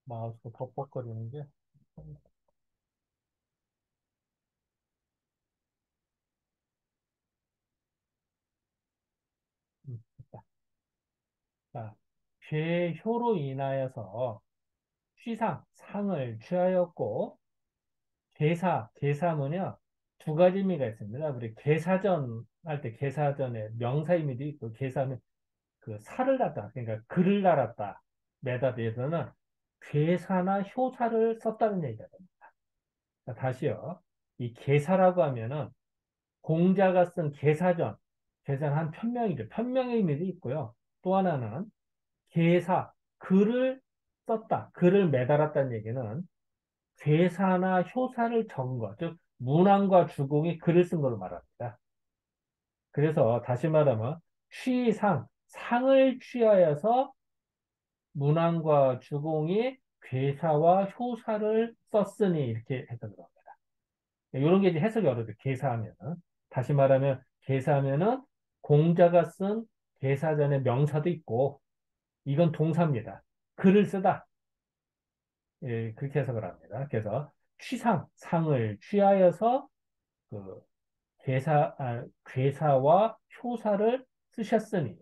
[SPEAKER 1] 마우스가 벅벅거리는 게. 됐다. 자, 괴효로 인하여서 상을 취하였고, 계사는요, 두 가지 의미가 있습니다. 우리 계사전 할 때 계사전에 명사 의미도 있고, 계사는 그 살을 낳다, 그러니까 글을 날았다. 메다에서는 괴사나 효사를 썼다는 얘기가 됩니다. 자, 다시요. 이 계사라고 하면은 공자가 쓴 계사는 한 편명이죠. 편명의 의미도 있고요. 또 하나는 계사, 글을 썼다, 글을 매달았다는 얘기는 괴사나 효사를 적은 것, 즉 문왕과 주공이 글을 쓴 걸로 말합니다. 그래서 다시 말하면 상을 취하여서 문왕과 주공이 괴사와 효사를 썼으니 이렇게 해석을 합니다. 이런 게 이제 해석이 어렵죠. 계사하면은. 다시 말하면 계사하면은 공자가 쓴 계사전의 명사도 있고 이건 동사입니다. 글을 쓰다. 예, 그렇게 해석을 합니다. 그래서 상을 취하여서 그 괴사와 효사를 쓰셨으니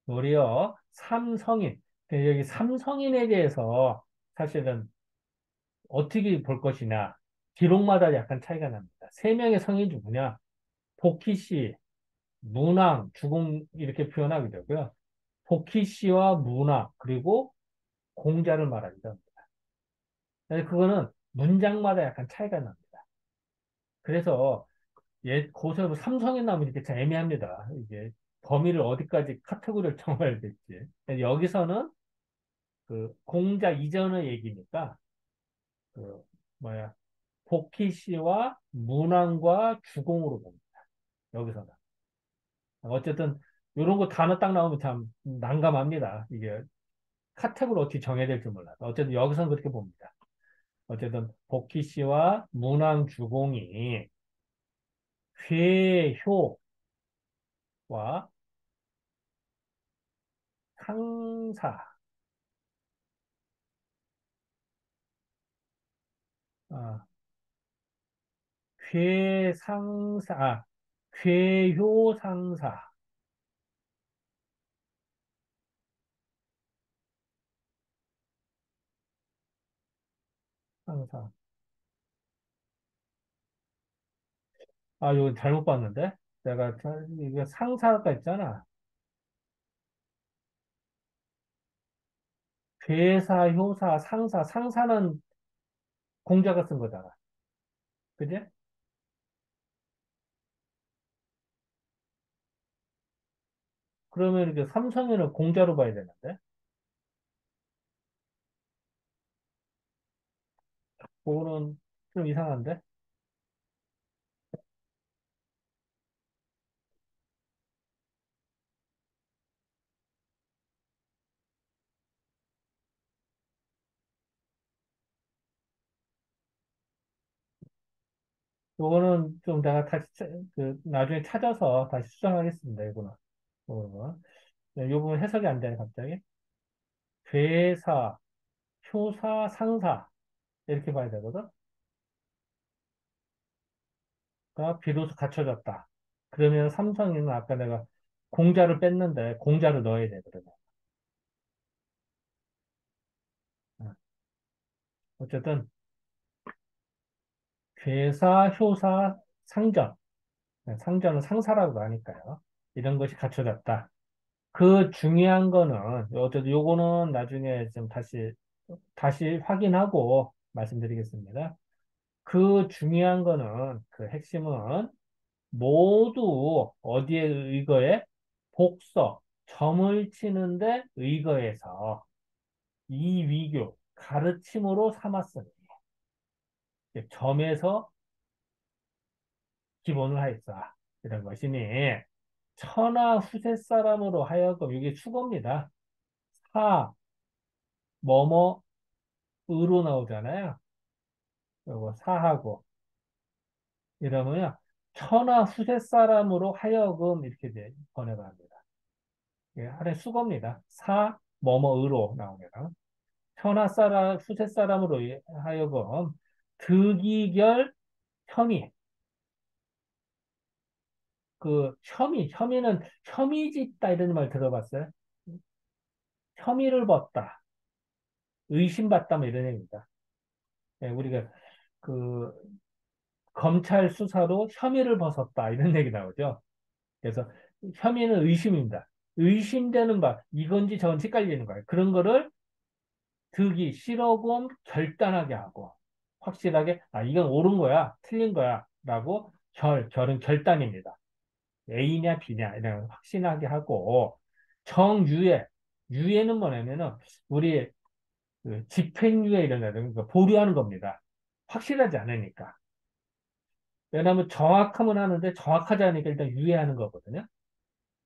[SPEAKER 1] 무려 삼성인. 여기 삼성인에 대해서 사실은 어떻게 볼 것이냐. 기록마다 약간 차이가 납니다. 세 명의 성인이 누구냐? 복희 씨, 문왕, 주공 이렇게 표현하게 되고요. 복희 씨와 문왕 그리고 공자를 말하기도 합니다. 그거는 문장마다 약간 차이가 납니다. 그래서 고서 삼성인 나오면 이렇게 참 애매합니다. 이게 범위를 어디까지 카테고리를 정해야 될지. 여기서는 그 공자 이전의 얘기니까 그 뭐야 복희 씨와 문왕과 주공으로 봅니다. 여기서는 어쨌든 이런 거 단어 딱 나오면 참 난감합니다. 이게 카테고리 어떻게 정해야 될지 몰라서 어쨌든 여기서는 그렇게 봅니다. 어쨌든 복희 씨와 문왕 주공이 회효와 상사 아, 괴상사 괴효상사 상사 이거 잘못 봤는데? 이게 상사가 있잖아. 괴사, 효사, 상사는 공자가 쓴 거잖아. 그지? 그러면 이렇게 삼성에는 공자로 봐야 되는데? 그거는 좀 이상한데? 요거는 좀 내가 다시 나중에 찾아서 다시 수정하겠습니다. 이거는. 네, 요 부분 해석이 안 되네, 갑자기. 괴사, 효사, 상사. 이렇게 봐야 되거든. 가 비로소 갖춰졌다. 그러면 삼성에는 아까 내가 공자를 뺐는데 공자를 넣어야 돼, 그러면. 어, 어쨌든 괴사, 효사, 상전. 네, 상전은 상사라고 하니까요. 이런 것이 갖춰졌다. 그 중요한 거는 어쨌든 요거는 나중에 좀 다시 확인하고 말씀드리겠습니다. 그 중요한 거는 그 핵심은 모두 어디에 의거해? 복서, 점을 치는데 의거해서 이 위교, 가르침으로 삼았으니 점에서 기본을 하였다. 이런 것이니 천하 후세 사람으로 하여금 이게 수거입니다. 사, 뭐뭐, 으로 나오잖아요. 요거 사하고 이러면요. 천하 후세 사람으로 하여금 이렇게 번역을 합니다. 예, 하나의 수거입니다. 사, 뭐뭐, 으로 나옵니다. 천하 사람, 후세 사람으로 하여금 득이결 혐의. 혐의는 혐의짓다 이런 말 들어봤어요? 혐의를 벗다, 의심받다 뭐 이런 얘기입니다. 예, 우리가 그 검찰 수사로 혐의를 벗었다 이런 얘기 나오죠. 그래서 혐의는 의심입니다. 의심되는 바 이건지 저건지 헷갈리는 거예요. 그런 거를 득이 실어금 결단하게 하고 확실하게 이건 옳은 거야 틀린 거야 라고 결은 결단입니다. A냐 B냐 이런 확신하게 하고 정유예 유예는 뭐냐면은 우리 그 집행유예 이런 거 그러니까 보류하는 겁니다. 확실하지 않으니까. 왜냐하면 정확하면 하는데 정확하지 않으니까 일단 유예하는 거거든요.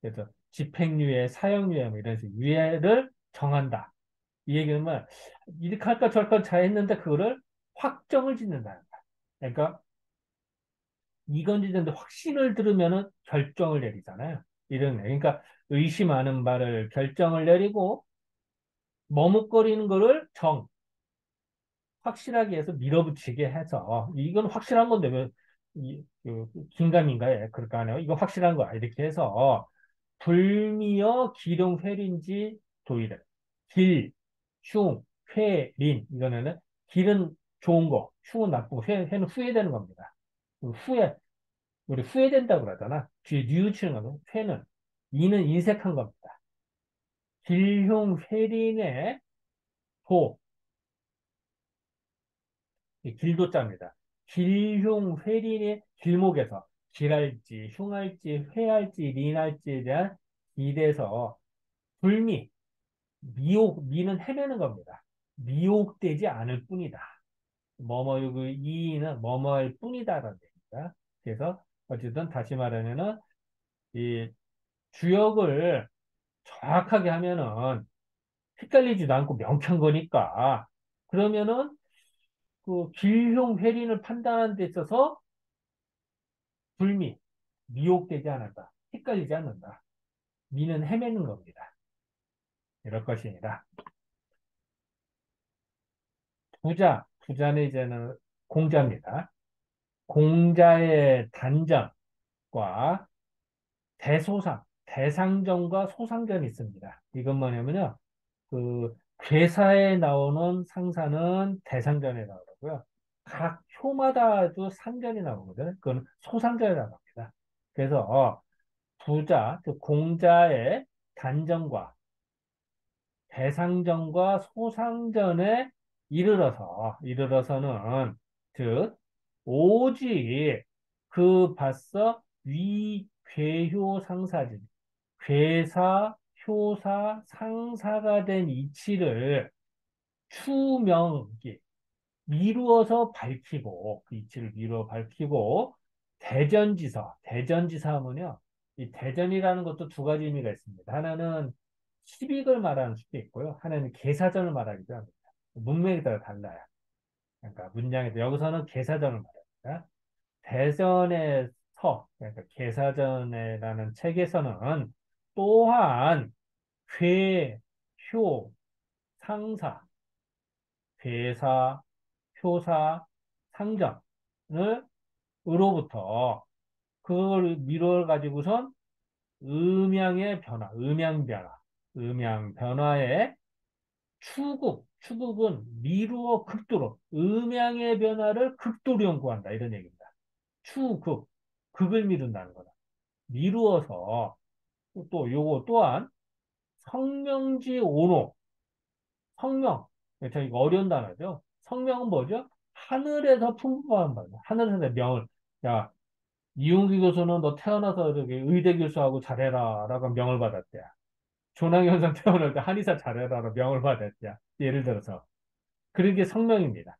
[SPEAKER 1] 그래서 집행유예, 사형유예 뭐 이런 식으로 유예를 정한다. 이 얘기는 뭐 이렇게 할까 저럴까 잘했는데 그거를 확정을 짓는다. 그러니까 이건지 는데 확신을 들으면은 결정을 내리잖아요. 이런 그러니까 의심하는 바를 결정을 내리고 머뭇거리는 거를 확실하게 해서 밀어붙이게 해서 이건 확실한 건데 왜 긴가민가해 그럴까 하네요. 이거 확실한 거야 이렇게 해서 불미어 기룡회린지 도이래. 길, 흉, 회, 린 이거는 길은 좋은 거, 흉은 나쁜 거, 회는 후회되는 겁니다. 우리 후회된다고 그러잖아. 뒤에 뉘우치는 거는 회는 이는 인색한 겁니다. 길흉 회린의 도, 길도자입니다. 길흉 회린의 길목에서 길할지 흉할지 회할지 린할지에 대한 길에서 불미, 미는 헤매는 겁니다. 미혹되지 않을 뿐이다. 그 이는 뭐뭐일 뿐이다라는 얘기입니다. 그래서 어쨌든 다시 말하면은 이 주역을 정확하게 하면은 헷갈리지도 않고 명쾌한 거니까 그러면은 그 길흉 회린을 판단하는 데 있어서 불미, 미혹되지 않는다. 헷갈리지 않는다. 미는 헤매는 겁니다. 이럴 것이니라. 부자는 이제는 공자입니다. 공자의 단전과 대상전과 소상전이 있습니다. 이건 뭐냐면요. 괴사에 나오는 상사는 대상전에 나오고요. 각 효마다도 상전이 나오거든요. 그건 소상전이라고 합니다. 그래서 즉 공자의 단전과 대상전과 소상전에 이르러서는 즉 오직 그 봤어 위괴효 상사지 괴사 효사 상사가 된 이치를 추명기 미루어서 밝히고 그 이치를 미루어 밝히고 대전지사 하면요 이 대전이라는 것도 두 가지 의미가 있습니다. 하나는 시빅을 말하는 수도 있고요. 하나는 계사전을 말하기도 합니다. 문맥에 따라 달라요. 그러니까 문장에서 여기서는 계사전을 말합니다. 대전의 서, 그러니까 계사전에라는 책에서는 또한 괴, 효, 상사, 괴사, 효사, 상전을 으로부터 그걸 미루어 가지고선 음양의 변화, 음양 변화, 음양 변화의 추국은 미루어 극도로 음양의 변화를 극도로 연구한다 이런 얘기입니다. 추극, 극을 미룬다는 거다. 미루어서 또 요거 또한 성명지 오노, 성명, 저희가 어려운 단어죠. 성명은 뭐죠? 하늘에서 풍부한 말이야. 하늘에서 명을, 야, 이용기 교수는 너 태어나서 이렇게 의대 교수하고 잘해라 라고 명을 받았대. 조남현상 태어날 때 한의사 잘해라로 명을 받았대. 예를 들어서. 그런 게 성명입니다.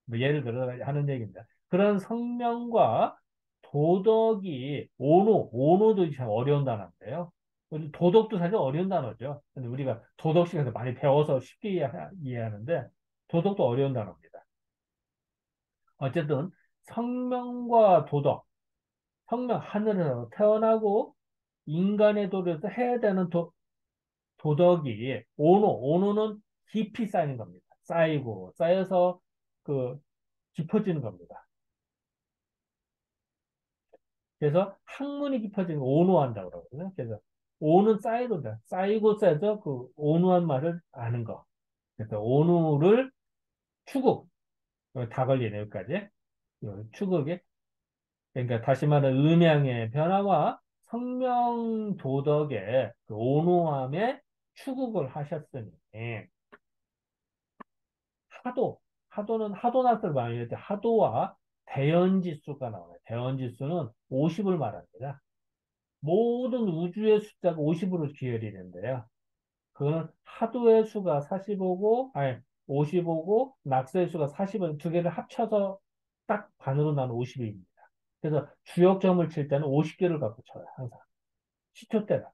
[SPEAKER 1] 뭐 예를 들어 하는 얘기입니다. 그런 성명과 도덕이 오노도 참 어려운 단어인데요. 도덕도 사실 어려운 단어죠. 근데 우리가 도덕 시간에서 많이 배워서 쉽게 이해하는데 도덕도 어려운 단어입니다. 어쨌든 성명과 도덕, 성명 하늘에서 태어나고 인간의 도리에서 해야 되는 도덕이 오노는 깊이 쌓이는 겁니다. 쌓이고 쌓여서 그 깊어지는 겁니다. 그래서 학문이 깊어지는 거 오노한다고 그러거든요. 그래서 오는 쌓이고 쌓이고 쌓여서 그 오노한 말을 아는 거. 그래서 오노를 추구 다 걸리네 여기까지. 추구에 그러니까 다시 말해 음양의 변화와 성명 도덕의 그 온호함에 추구를 하셨으니 하도는 하도났을 많이 할때 하도와 대연지수가 나와요. 대연지수는 50을 말합니다. 모든 우주의 숫자가 50으로 기혈이 된대요. 그거는 하도의 수가 45고, 아니, 55고, 낙서의 수가 40은 두 개를 합쳐서 딱 반으로 나눈 50입니다. 그래서 주역점을 칠 때는 50개를 갖고 쳐요, 항상. 시초 때다.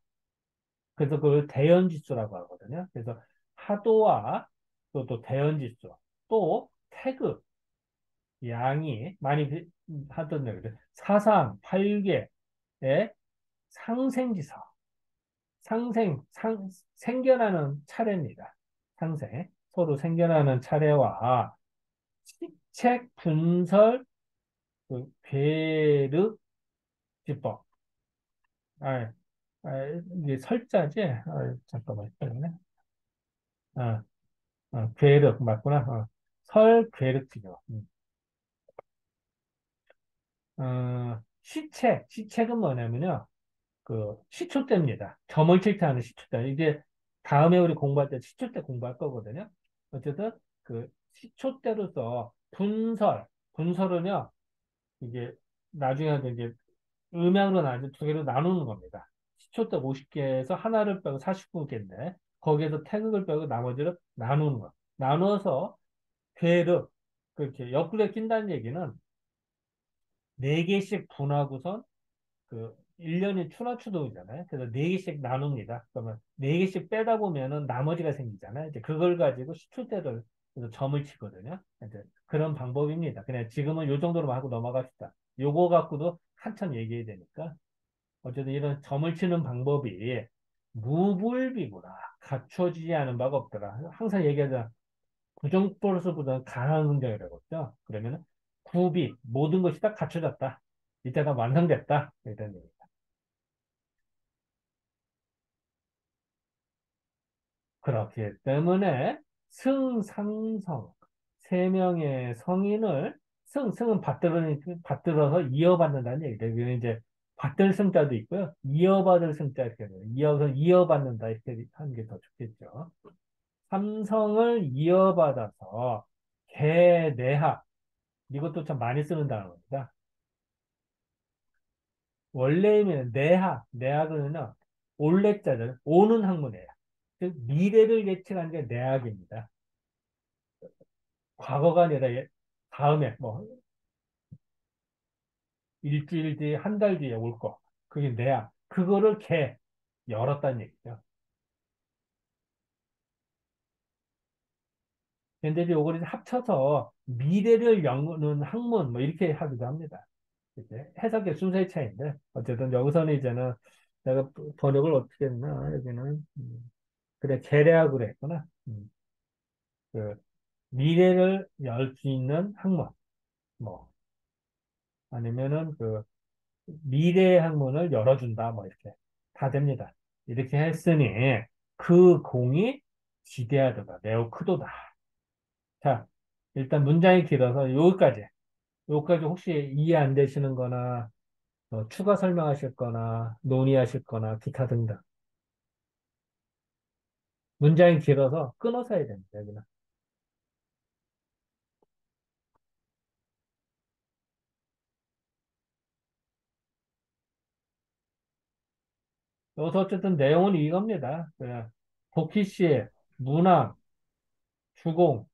[SPEAKER 1] 그래서 그걸 대연지수라고 하거든요. 그래서 하도와 또 대연지수, 또 태그, 양이 많이 하던 얘기들, 사상, 팔계의 상생지서, 생겨나는 차례입니다. 상생. 서로 생겨나는 차례와 시책, 분설, 괴륵, 지법. 아, 이게 설자지? 잠깐만, 헷갈리네. 아, 괴륵, 맞구나. 괴륵 지죠. 시책은 뭐냐면요. 그 시초 때입니다. 점을 칠 때 하는 시초 때. 이게 다음에 우리 공부할 때 시초 때 공부할 거거든요. 어쨌든 그 시초 때로서 분설은요. 이게 나중에 이제 음양으로 나눠 두 개로 나누는 겁니다. 시초 때 50개에서 하나를 빼고 49개인데 거기에서 태극을 빼고 나머지를 나누는 거. 나누어서 괴를 그렇게 옆구리에 낀다는 얘기는 4개씩 분하고선 그 1년이 추나추동이잖아요. 그래서 4개씩 나눕니다. 그러면 4개씩 빼다 보면은 나머지가 생기잖아요. 이제 그걸 가지고 시출대를 그래서 점을 치거든요. 이제 그런 방법입니다. 그냥 지금은 요 정도로만 하고 넘어갑시다. 요거 갖고도 한참 얘기해야 되니까. 어쨌든 이런 점을 치는 방법이 무불비구나. 갖춰지지 않은 바가 없더라. 항상 얘기하자. 부정 플러스보다는 강한 긍정이라고 했죠. 그러면 구비, 모든 것이 다 갖춰졌다. 이때 다 완성됐다. 이런 얘기. 그렇기 때문에 승상성 세 명의 성인을 승은 받들어서 이어받는다는 얘기죠. 여기는 이제 받들 승자도 있고요. 이어받을 승자 이렇게 돼요. 이어받는다 이렇게 하는 게 더 좋겠죠. 삼성을 이어받아서 개내합 이것도 참 많이 쓰는 단어입니다. 원래 의미는 내학은요 올래자들 오는 학문이에요. 즉 미래를 예측하는 게 내학입니다. 과거가 아니라 다음에 뭐 일주일 뒤에 한 달 뒤에 올 거. 그게 내야. 그거를 열었다는 얘기죠. 근데 이제 요거를 합쳐서 미래를 여는 학문 뭐 이렇게 하기도 합니다. 이제 해석의 순서의 차이인데 어쨌든 여기서는 이제는 내가 번역을 어떻게 했나 여기는 그래 계략으로 했구나. 그 미래를 열 수 있는 학문 뭐 아니면은 그 미래의 학문을 열어준다 뭐 이렇게 다 됩니다. 이렇게 했으니 그 공이 지대하도다 매우 크도다. 자 일단 문장이 길어서 여기까지 혹시 이해 안 되시는 거나 추가 설명하실 거나 논의하실 거나 기타 등등. 문장이 길어서 끊어서 해야 됩니다. 여기는. 여기서 어쨌든 내용은 이겁니다. 그냥 도끼 씨의 문학, 주공,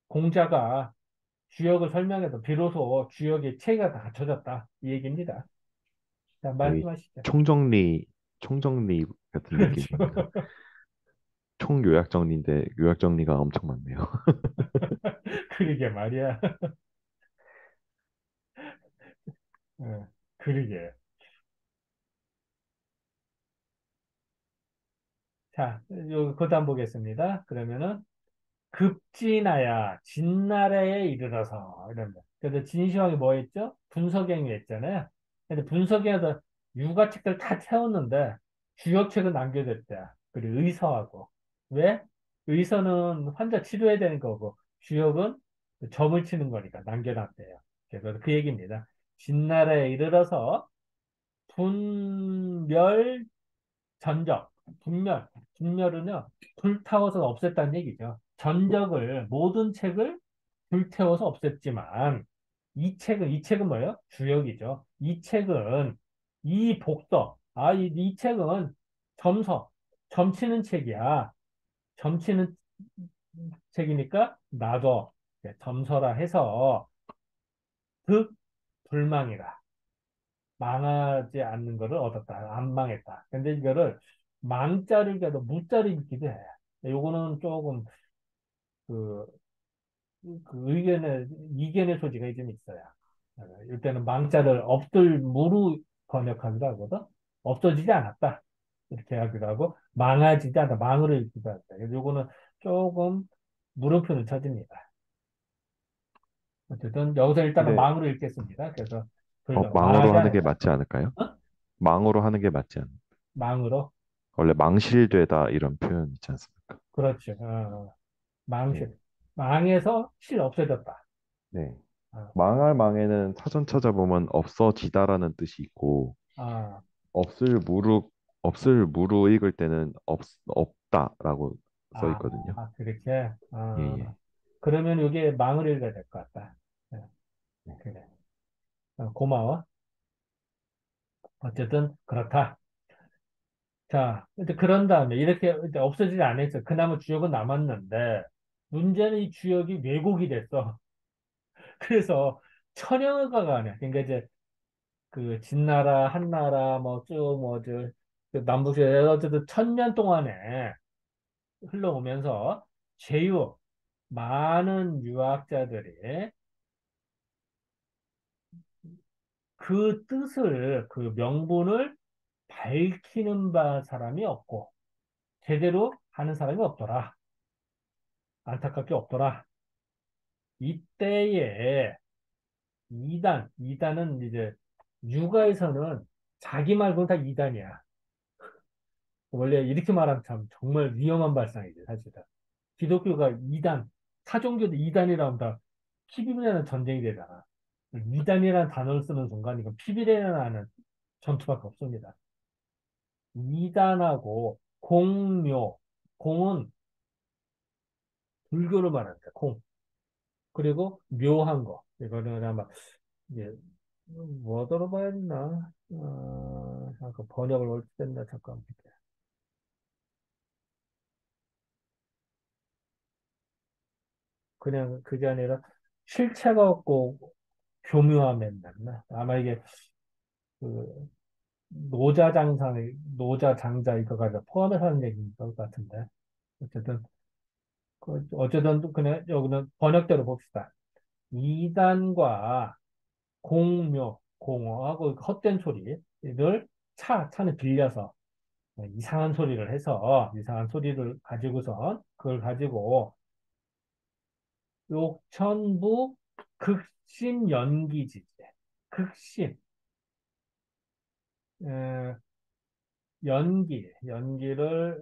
[SPEAKER 1] 공자가 주역을 설명해도 비로소 주역의 체계가 다 갖춰졌다. 이 얘기입니다. 자,
[SPEAKER 3] 거의
[SPEAKER 1] 말씀하시죠.
[SPEAKER 3] 총정리 같은
[SPEAKER 1] 그렇죠.
[SPEAKER 3] 느낌입니다. 총요약 정리인데 요약 정리가 엄청 많네요.
[SPEAKER 1] 그러게 말이야. 그러게. 자, 그 다음 보겠습니다. 그러면은 급진하야 진나라에 이르러서 이런다. 그래서 진시황이 뭐 했죠? 분석행위 했잖아요. 근데 분석행위에서 육아책들 다 태웠는데 주역책은 남겨뒀대. 그리고 의서하고. 왜? 의서는 환자 치료해야 되는 거고 주역은 점을 치는 거니까 남겨놨대요. 그래서 그 얘기입니다. 진나라에 이르러서 분멸 전적, 분멸은요, 불타워서 없앴다는 얘기죠. 전적을, 모든 책을 불태워서 없앴지만, 이 책은 뭐예요? 주역이죠. 이 책은, 이 복서, 이 책은 점서, 점치는 책이야. 점치는 책이니까, 나도 점서라 해서, 득, 불망이라. 망하지 않는 거를 얻었다. 안 망했다. 근데 이거를 망자를 껴도 무자를 읽기도 해. 요거는 조금 그, 그 이견의 소지가 좀 있어요. 이때는 망자를 없들 무로 번역하기도 하거든. 없어지지 않았다. 이렇게 하기도 하고, 망하지 않았다. 망으로 읽기도 한다. 그래서 요거는 조금 물음표를 쳐집니다. 어쨌든 여기서 일단은
[SPEAKER 3] 근데
[SPEAKER 1] 망으로 읽겠습니다. 그래서 불가,
[SPEAKER 3] 망으로
[SPEAKER 1] 망하지
[SPEAKER 3] 하는 게
[SPEAKER 1] 않았다.
[SPEAKER 3] 맞지 않을까요?
[SPEAKER 1] 어?
[SPEAKER 3] 망으로 하는 게 맞지 않.
[SPEAKER 1] 망으로.
[SPEAKER 3] 원래 망실되다 이런 표현 있지 않습니까?
[SPEAKER 1] 그렇죠.
[SPEAKER 3] 네.
[SPEAKER 1] 망실. 망해서 실 없어졌다.
[SPEAKER 3] 네.
[SPEAKER 1] 아,
[SPEAKER 3] 망할 망에는 사전 찾아보면 없어지다라는 뜻이 있고
[SPEAKER 1] 아,
[SPEAKER 3] 없을 무르 없을 무르 읽을 때는 없다라고 써
[SPEAKER 1] 아,
[SPEAKER 3] 있거든요.
[SPEAKER 1] 그렇게.
[SPEAKER 3] 예, 예.
[SPEAKER 1] 그러면 이게 망을 읽어야 될 것 같다. 네,
[SPEAKER 3] 네.
[SPEAKER 1] 그래. 고마워. 어쨌든, 그렇다. 자, 이제 그런 다음에 이렇게 이제 없어지지 않았어. 그나마 주역은 남았는데, 문제는 이 주역이 왜곡이 됐어. 그래서 천연어가가 아니야. 그러니까 이제 그 진나라, 한나라, 뭐 쭉 뭐, 남북시대 어쨌든 1000년 동안에 흘러오면서 제유 많은 유학자들이 그 뜻을 그 명분을 밝히는 바 사람이 없고 제대로 하는 사람이 없더라. 안타깝게 없더라. 이때에 이단은 이제 육아에서는 자기 말고는 다 이단이야. 원래 이렇게 말하면 참 정말 위험한 발상이지 사실은. 기독교가 이단, 타종교도 이단이라면 다 피비린내는 전쟁이 되잖아. 이단이라는 단어를 쓰는 순간 이건 피비린내는 전투밖에 없습니다. 이단하고 공묘, 공은 불교를 말합니다. 공. 그리고 묘한 거. 이거는 아마 이제 뭐더러 봐야 되나? 잠깐 번역을 올 때 됐나? 잠깐. 그냥 그게 아니라 실체가 없고 교묘함에 나 아마 이게 그 노자 장자 이거가 다 포함해서 하는 얘기인 것 같은데. 어쨌든, 어쨌든 그냥 여기는 번역대로 봅시다. 이단과 공묘. 공허하고 헛된 소리를 차는 빌려서 이상한 소리를 해서 이상한 소리를 가지고선 그걸 가지고 욕천부 극심 연기지제 극심 에, 연기를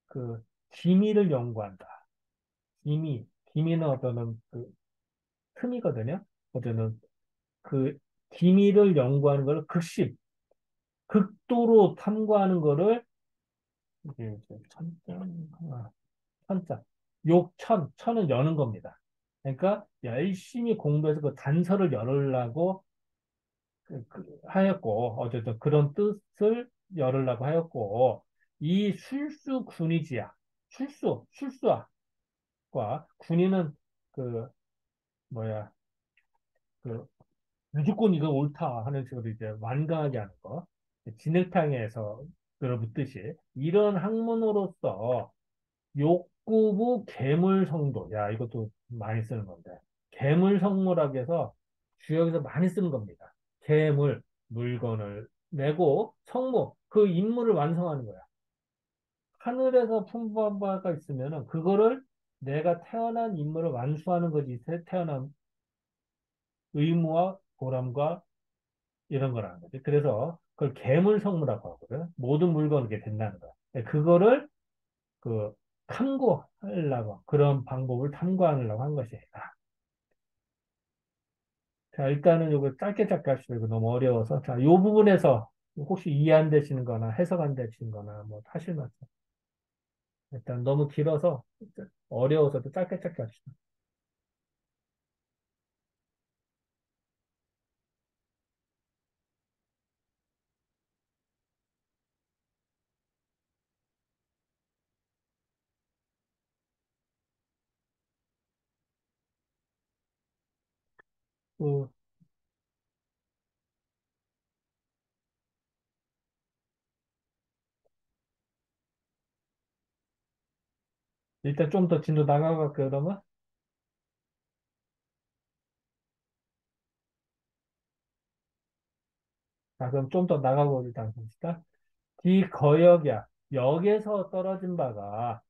[SPEAKER 1] 그 기미를 연구한다. 기미는 어떤 그 틈이거든요. 어쨌든 그 기미를 연구하는 걸 극심 극도로 탐구하는 거를 이게 이제 천자 천은 여는 겁니다. 그러니까 열심히 공부해서 그 단서를 열으려고 하였고 어쨌든 그런 뜻을 열으려고 하였고 이 술수군이지야 술수와 군인은 그 뭐야 그 무조건 이거 옳다 하는 식으로 이제 완강하게 하는 거 진흙탕에서 들어붙듯이 이런 학문으로서 욕구부 계물성도 야 이것도 많이 쓰는 건데 계물성무라고 해서 주역에서 많이 쓰는 겁니다. 계물 물건을 내고 성무 그 임무를 완성하는 거야. 하늘에서 풍부한 바가 있으면은 그거를 내가 태어난 임무를 완수하는 거지 태어난 의무와 보람과 이런 거라는 거지. 그래서 그걸 계물성무라고 하거든. 모든 물건이 이렇게 된다는 거야. 그거를 그 탐구하려고 그런 방법을 탐구하려고 한 것이에요. 자, 일단은 이거 짧게 합시다. 이거 너무 어려워서. 자, 이 부분에서 혹시 이해 안 되시는 거나 해석 안 되시는 거나 뭐 하실 말씀. 일단 너무 길어서 어려워서도 짧게 합시다. 그, 일단 좀 더 진도 나가고 그러면 자, 그럼 좀 더 나가고 일단 봅시다. 기거역이야. 역에서 떨어진 바가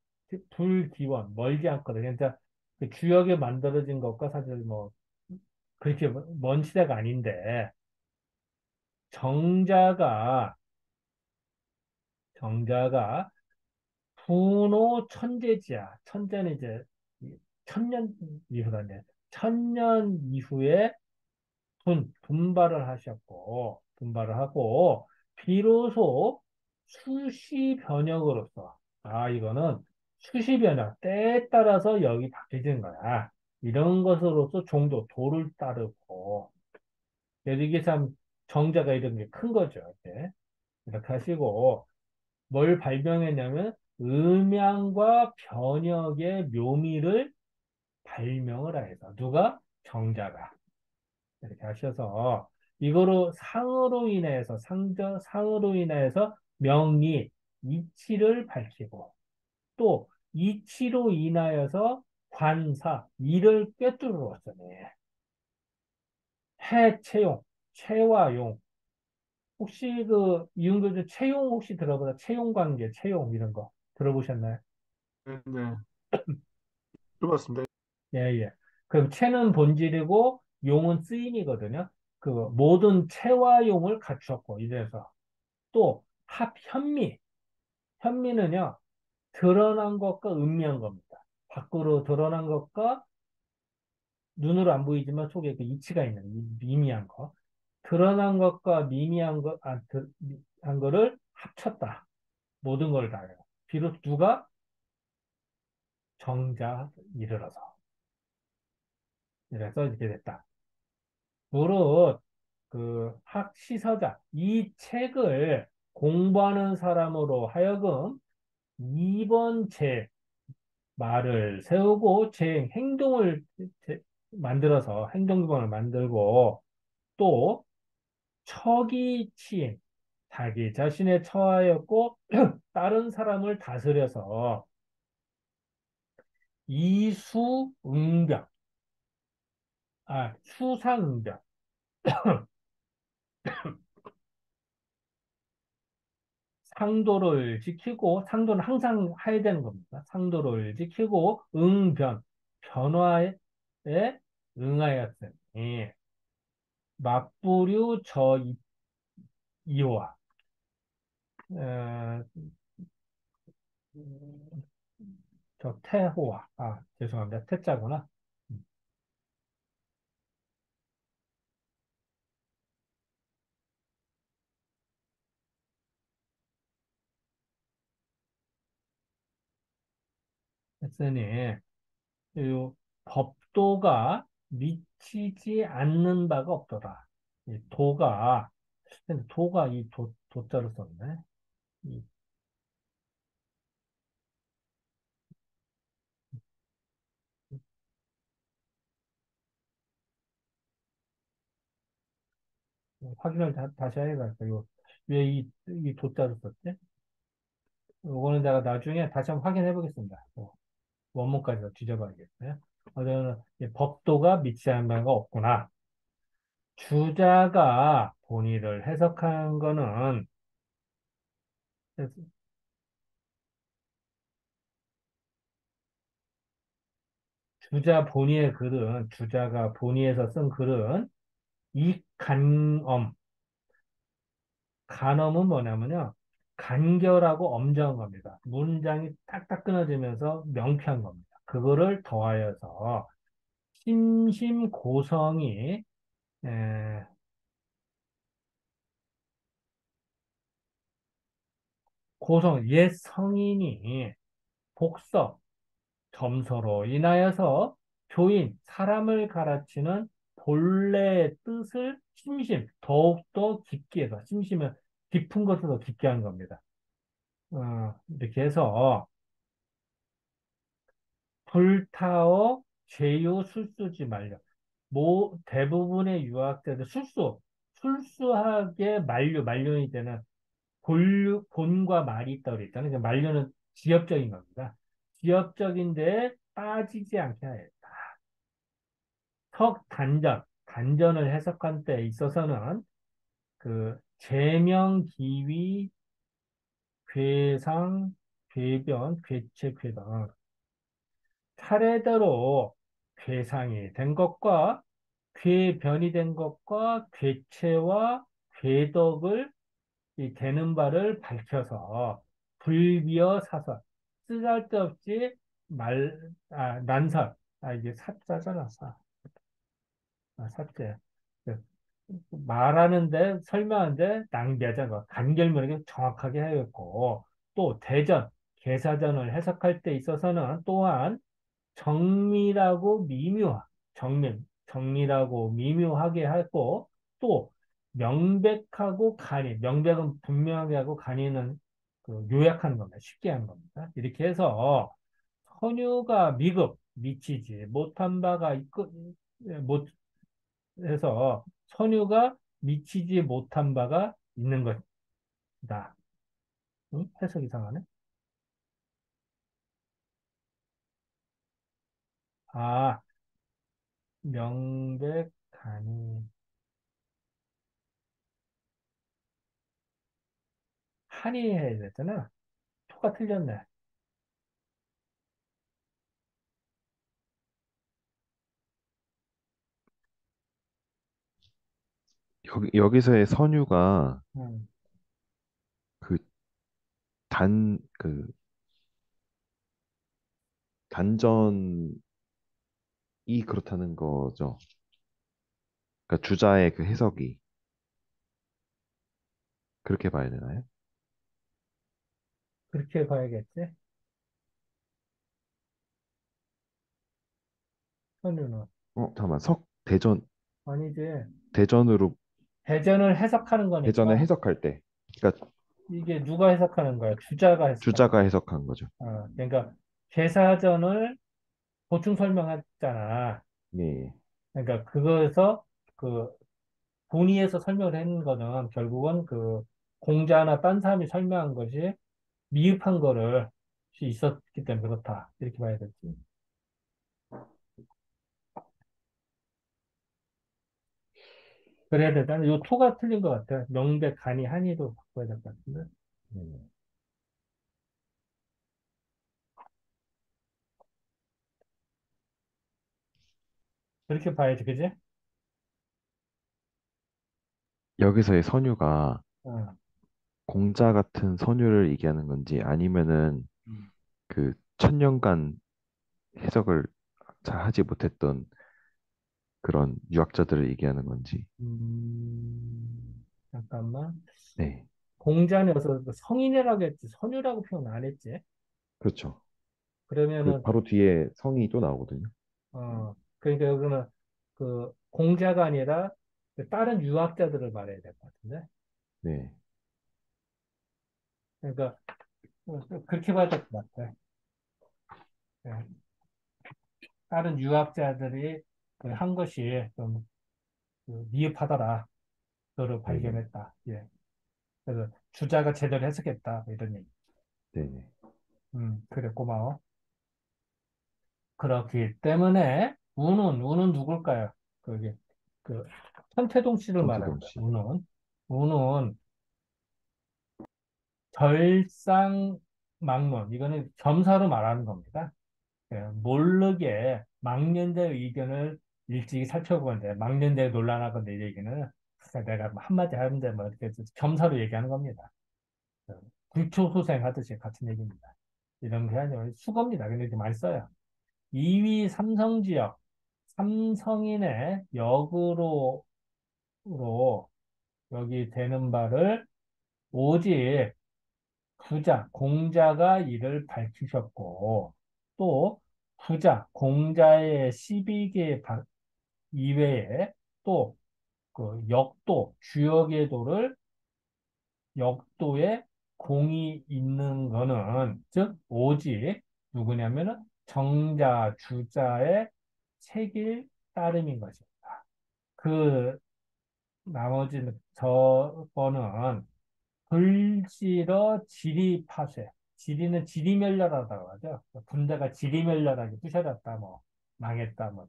[SPEAKER 1] 불기원, 멀지 않거든. 그러니까 그 주역에 만들어진 것과 사실 뭐 그렇게 먼 시대가 아닌데 정자가 정자가 분호 천재지야. 천재는 이제 천년 이후라네. 천년 이후에 분발을 하셨고 분발을 하고 비로소 수시 변역으로서 이거는 수시 변역 때에 따라서 역이 바뀌는 거야. 이런 것으로서 종도 도를 따르고 그래서 이게 참 정자가 이런 게 큰 거죠. 이렇게 하시고 뭘 발명했냐면 음양과 변역의 묘미를 발명을 해서 누가? 정자가 이렇게 하셔서 이거로 상으로 인해서 상으로 인해서 명리 이치를 밝히고 또 이치로 인하여서 관사 이를 꿰뚫었잖아요. 해채용 채화용 혹시 그 이용교수 채용 혹시 들어보다 채용 관계 채용 이런 거 들어보셨나요?
[SPEAKER 2] 네, 네. 들어봤습니다.
[SPEAKER 1] 예, 예. 그럼 채는 본질이고 용은 쓰임이거든요. 그 모든 채와 용을 갖췄고 이래서 또 현미는요 드러난 것과 음미한 겁니다. 밖으로 드러난 것과 눈으로 안 보이지만 속에 그 이치가 있는 미미한 거 드러난 것과 미미한 한 거를 합쳤다. 모든 걸 다 해요. 비록 누가 정자 이르러서 이래서 이렇게 됐다. 무릇 그 학시서자 이 책을 공부하는 사람으로 하여금 이번 제 말을 세우고 제 행동을 만들어서 행동기반을 만들고 또 처기 치임 자기 자신의 처하였고 다른 사람을 다스려서 이수응변 수상응변 상도를 지키고, 상도는 항상 해야 되는 겁니다. 상도를 지키고, 변화에 응하였으니, 맞부류 이와, 어, 태호와, 죄송합니다. 태자구나. 했으니, 이 법도가 미치지 않는 바가 없더라. 이 도가, 근데 도가 도자를 썼네. 이 확인을 다시 해야겠어요. 왜 이 도자를 썼지? 이거는 내가 나중에 다시 한번 확인해 보겠습니다. 원문까지 뒤져봐야겠어요. 저는 법도가 미치지 않는 바가 없구나. 주자가 본의를 해석한 거는 주자가 본의에서 쓴 글은 이 간엄은 뭐냐면요. 간결하고 엄정한 겁니다. 문장이 딱딱 끊어지면서 명쾌한 겁니다. 그거를 더하여서 심심고성이 에, 옛 성인이 복서, 점서로 인하여서 사람을 가르치는 본래의 뜻을 더욱더 깊게 해서, 심심은 깊은 것을 더 깊게 하는 겁니다. 이렇게 해서, 불타어 죄요 술수지 말려. 대부분의 유학자들 술수하게 만류이 되는 본과 말이 있다고 그랬잖아요. 그러니까 만류는 지엽적인 겁니다. 지엽적인데 빠지지 않게 하였다. 단전을 해석한 때 있어서는 제명, 기위, 괴상, 괴변, 괴체, 괴당 차례대로 괴상이 된 것과 괴변이 된 것과 괴체와 괴덕을 이 되는 바를 밝혀서 불비어 사설 쓰잘데없이 난설 이게 사자잖아 사제 말하는데 설명하는데 낭비하지 않고 간결문하게 정확하게 해야겠고 또 개사전을 해석할 때 있어서는 또한 정밀하고 정밀하고 미묘하게 하고 또 명백은 분명하게 하고 간이는 요약하는 겁니다. 쉽게 하는 겁니다. 이렇게 해서 선유가 미치지 못한 바가 못 해서 선유가 미치지 못한 바가 있는 것이다. 응? 해석 이상하네. 아, 명백간이 한이 해야 됐잖아. 토가 틀렸네.
[SPEAKER 3] 여기서의 선유가
[SPEAKER 1] 음,
[SPEAKER 3] 그 그 단전이 그렇다는 거죠. 그러니까 주자의 그 해석이 그렇게 봐야 되나요?
[SPEAKER 1] 그렇게 봐야겠지. 선유는
[SPEAKER 3] 잠깐만.
[SPEAKER 1] 아니지.
[SPEAKER 3] 대전으로
[SPEAKER 1] 대전을 해석하는
[SPEAKER 3] 대전을
[SPEAKER 1] 거니까
[SPEAKER 3] 해석할 때, 그러니까
[SPEAKER 1] 이게 누가 해석하는 거야? 주자가 해석하는
[SPEAKER 3] 주자가 해석한 거죠.
[SPEAKER 1] 거야. 그러니까 개사전을 보충 설명했잖아.
[SPEAKER 3] 예.
[SPEAKER 1] 그러니까 그거에서 그 본의에서 설명을 했는 거는 결국은 공자나 딴 사람이 설명한 것이 미흡한 거를 있었기 때문에 그렇다. 이렇게 봐야 되지. 그래야 되잖아. 요 토가 틀린 것 같아. 명백, 간이, 한이도 바꿔야 될 것 같은데.
[SPEAKER 3] 네네.
[SPEAKER 1] 그렇게 봐야지, 그지?
[SPEAKER 3] 여기서의 선유가
[SPEAKER 1] 어.
[SPEAKER 3] 공자 같은 선유를 얘기하는 건지 아니면은
[SPEAKER 1] 음.
[SPEAKER 3] 그 천년간 해석을 잘 하지 못했던 그런 유학자들을 얘기하는 건지.
[SPEAKER 1] 잠깐만.
[SPEAKER 3] 네,
[SPEAKER 1] 공자녀서 성인이라고 했지, 선유라고 표현 안 했지.
[SPEAKER 3] 그렇죠. 그
[SPEAKER 1] 그러면은,
[SPEAKER 3] 바로 뒤에 성이 또 나오거든요.
[SPEAKER 1] 그러니까 여기는 그 공자가 아니라 그 다른 유학자들을 말해야 될 것 같은데.
[SPEAKER 3] 네,
[SPEAKER 1] 그러니까, 그렇게 봐야 될 것 같아. 예. 다른 유학자들이 그한 것이 좀 미흡하더라. 그를
[SPEAKER 3] 네네,
[SPEAKER 1] 발견했다. 예. 그래서 주자가 제대로 해석했다. 뭐 이런 얘기.
[SPEAKER 3] 네네.
[SPEAKER 1] 그래, 고마워. 그렇기 때문에, 우는 누굴까요? 그게, 그, 천태동 씨를 말하는
[SPEAKER 3] 천태동
[SPEAKER 1] 거야,
[SPEAKER 3] 씨.
[SPEAKER 1] 우는. 우는 절상막론. 이거는 겸사로 말하는 겁니다. 예, 모르게 망년대 의견을 일찍 살펴보는데, 망년대 논란하건데, 이 얘기는 내가 뭐 한마디 하는데, 뭐, 이렇게 겸사로 얘기하는 겁니다. 그 불초소생 하듯이 같은 얘기입니다. 이런 게 아니라 수거입니다. 근데 이렇게 많이 써요. 2위 삼성지역, 삼성인의 역으로 여기 되는 바를 오직 부자, 공자가 이를 밝히셨고, 또 부자, 공자의 12개 이외에 또 그 역도, 주역의 도를 역도에 공이 있는 거는, 즉, 오직 누구냐면은 정자, 주자의 책일 따름인 것입니다. 그 나머지 저거는 불실어 지리파쇄. 지리는 지리멸렬하다고 하죠. 군대가 지리멸렬하게 부셔졌다, 뭐, 망했다, 뭐.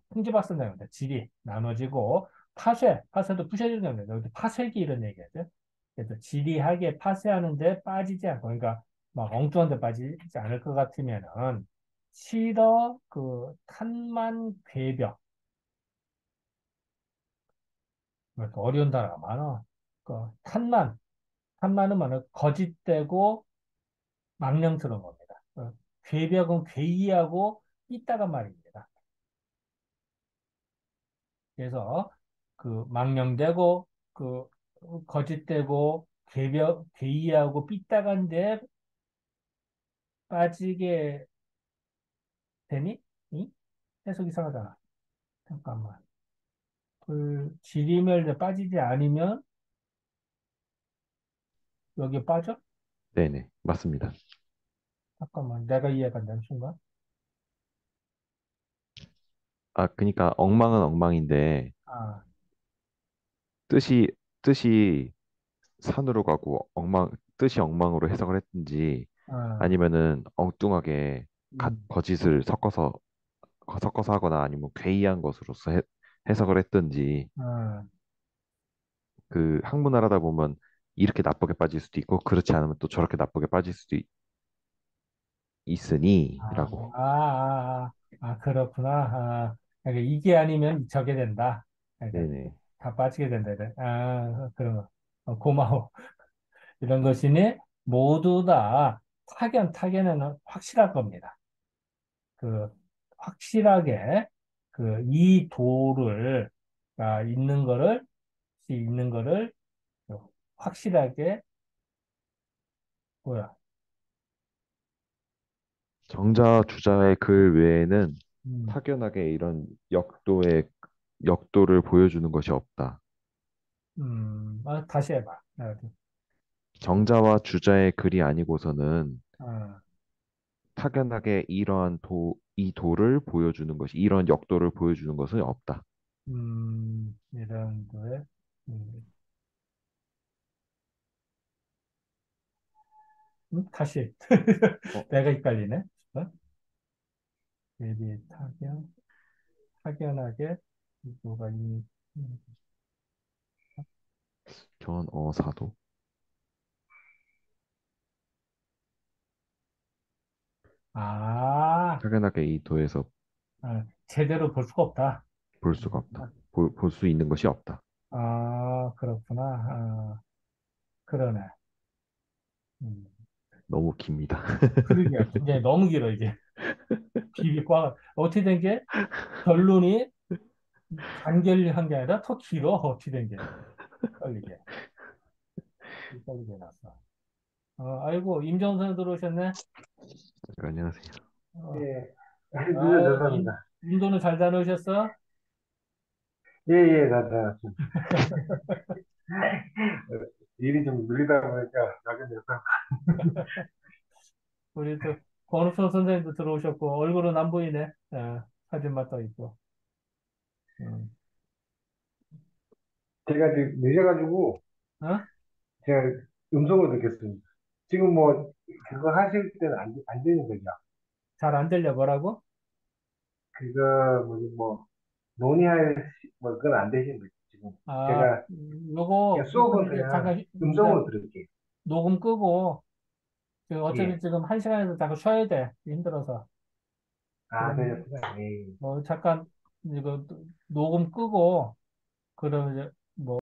[SPEAKER 1] 풍지박산다는데 지리 나눠지고, 파쇄도 부셔진다는 거죠. 파쇄기 이런 얘기하죠. 그래서 지리하게 파쇄하는데 빠지지 않고, 그러니까 막 엉뚱한 데 빠지지 않을 것 같으면은, 실어 탄만 괴벽. 이렇게 어려운 단어가 많아. 탄만은 뭐냐, 거짓되고 망령스러운 겁니다. 괴벽은 괴이하고 있다가 말입니다. 그래서 망령되고 그 거짓되고 괴이하고 삐딱한데 빠지게 되니? 이? 해석 이상하잖아. 잠깐만. 지리멸에 빠지지 않으면 여기 빠져?
[SPEAKER 3] 네네, 맞습니다.
[SPEAKER 1] 잠깐만. 내가 이해가 안 되는 순간.
[SPEAKER 3] 아, 그러니까 엉망은 엉망인데
[SPEAKER 1] 아,
[SPEAKER 3] 뜻이 뜻이 산으로 가고 뜻이 엉망으로 해석을 했든지
[SPEAKER 1] 아,
[SPEAKER 3] 아니면은 엉뚱하게
[SPEAKER 1] 음,
[SPEAKER 3] 거짓을 섞어서 하거나 아니면 괴이한 것으로서 해석을 했든지
[SPEAKER 1] 아,
[SPEAKER 3] 그 학문을 하다 보면 이렇게 나쁘게 빠질 수도 있고 그렇지 않으면 또 저렇게 나쁘게 빠질 수도
[SPEAKER 1] 아,
[SPEAKER 3] 있으니라고.
[SPEAKER 1] 그렇구나. 그러니까 이게 아니면 저게 된다. 그러니까
[SPEAKER 3] 네네.
[SPEAKER 1] 다 빠지게 된다. 이래. 그런 거. 고마워. 이런 것이니 모두 다 타견은 확실할 겁니다. 그, 확실하게 이 도를, 있는 거를 확실하게, 뭐야,
[SPEAKER 3] 정자 주자의 글 외에는
[SPEAKER 1] 음,
[SPEAKER 3] 확연하게 이런 역도를 보여주는 것이 없다.
[SPEAKER 1] 다시 해봐.
[SPEAKER 3] 정자와 주자의 글이 아니고서는
[SPEAKER 1] 어,
[SPEAKER 3] 확연하게 이 도를 보여주는 것이, 이런 역도를 보여주는 것은 없다.
[SPEAKER 1] 이런 거에, 음, 다시.
[SPEAKER 3] 어,
[SPEAKER 1] 내가 헷갈리네. 어? 예비 타견, 확연하게, 뭐가 이, 음.
[SPEAKER 3] 견어사도.
[SPEAKER 1] 아,
[SPEAKER 3] 확연하게 이 도에서
[SPEAKER 1] 제대로 볼 수가 없다.
[SPEAKER 3] 볼 수가 없다. 볼 수 있는 것이 없다.
[SPEAKER 1] 그렇구나. 그러네. 음.
[SPEAKER 3] 너무 깁니다.
[SPEAKER 1] 그러게. 이제 너무 길어, 이게. 길이 꽉. 어떻게 된 게? 결론이 간결한 게 아니라 더 길어. 어떻게 된 게. 빨리게. 빨리게 났어. 아이고, 임정선 선생 들어오셨네.
[SPEAKER 3] 안녕하세요.
[SPEAKER 1] 어,
[SPEAKER 4] 예,
[SPEAKER 1] 아유,
[SPEAKER 4] 죄송합니다.
[SPEAKER 1] 인도는 잘 다녀오셨어?
[SPEAKER 4] 예, 예, 나 좀, 일이 좀 밀리다 보니까 나게 돼서.
[SPEAKER 1] 우리 또, 권우표 선생님도 들어오셨고, 얼굴은 안 보이네. 사진만 떠 있고. 음.
[SPEAKER 4] 제가 지금 늦어가지고,
[SPEAKER 1] 어?
[SPEAKER 4] 제가 음성을 듣겠습니다. 지금 뭐, 그거 하실 때는 안 되는 거죠?
[SPEAKER 1] 잘 안 들려, 뭐라고?
[SPEAKER 4] 그거, 뭐, 뭐, 그건 안 되시는 거죠, 지금. 제가 그냥
[SPEAKER 1] 요거는
[SPEAKER 4] 수업은
[SPEAKER 1] 이제
[SPEAKER 4] 그냥
[SPEAKER 1] 잠깐,
[SPEAKER 4] 음성으로 들을게요.
[SPEAKER 1] 녹음 끄고, 어차피
[SPEAKER 4] 예.
[SPEAKER 1] 지금 한 시간에서 잠깐 쉬어야 돼. 힘들어서.
[SPEAKER 4] 아,
[SPEAKER 1] 그럼,
[SPEAKER 4] 그렇구나. 예.
[SPEAKER 1] 뭐, 잠깐, 이거 녹음 끄고, 그러면 이제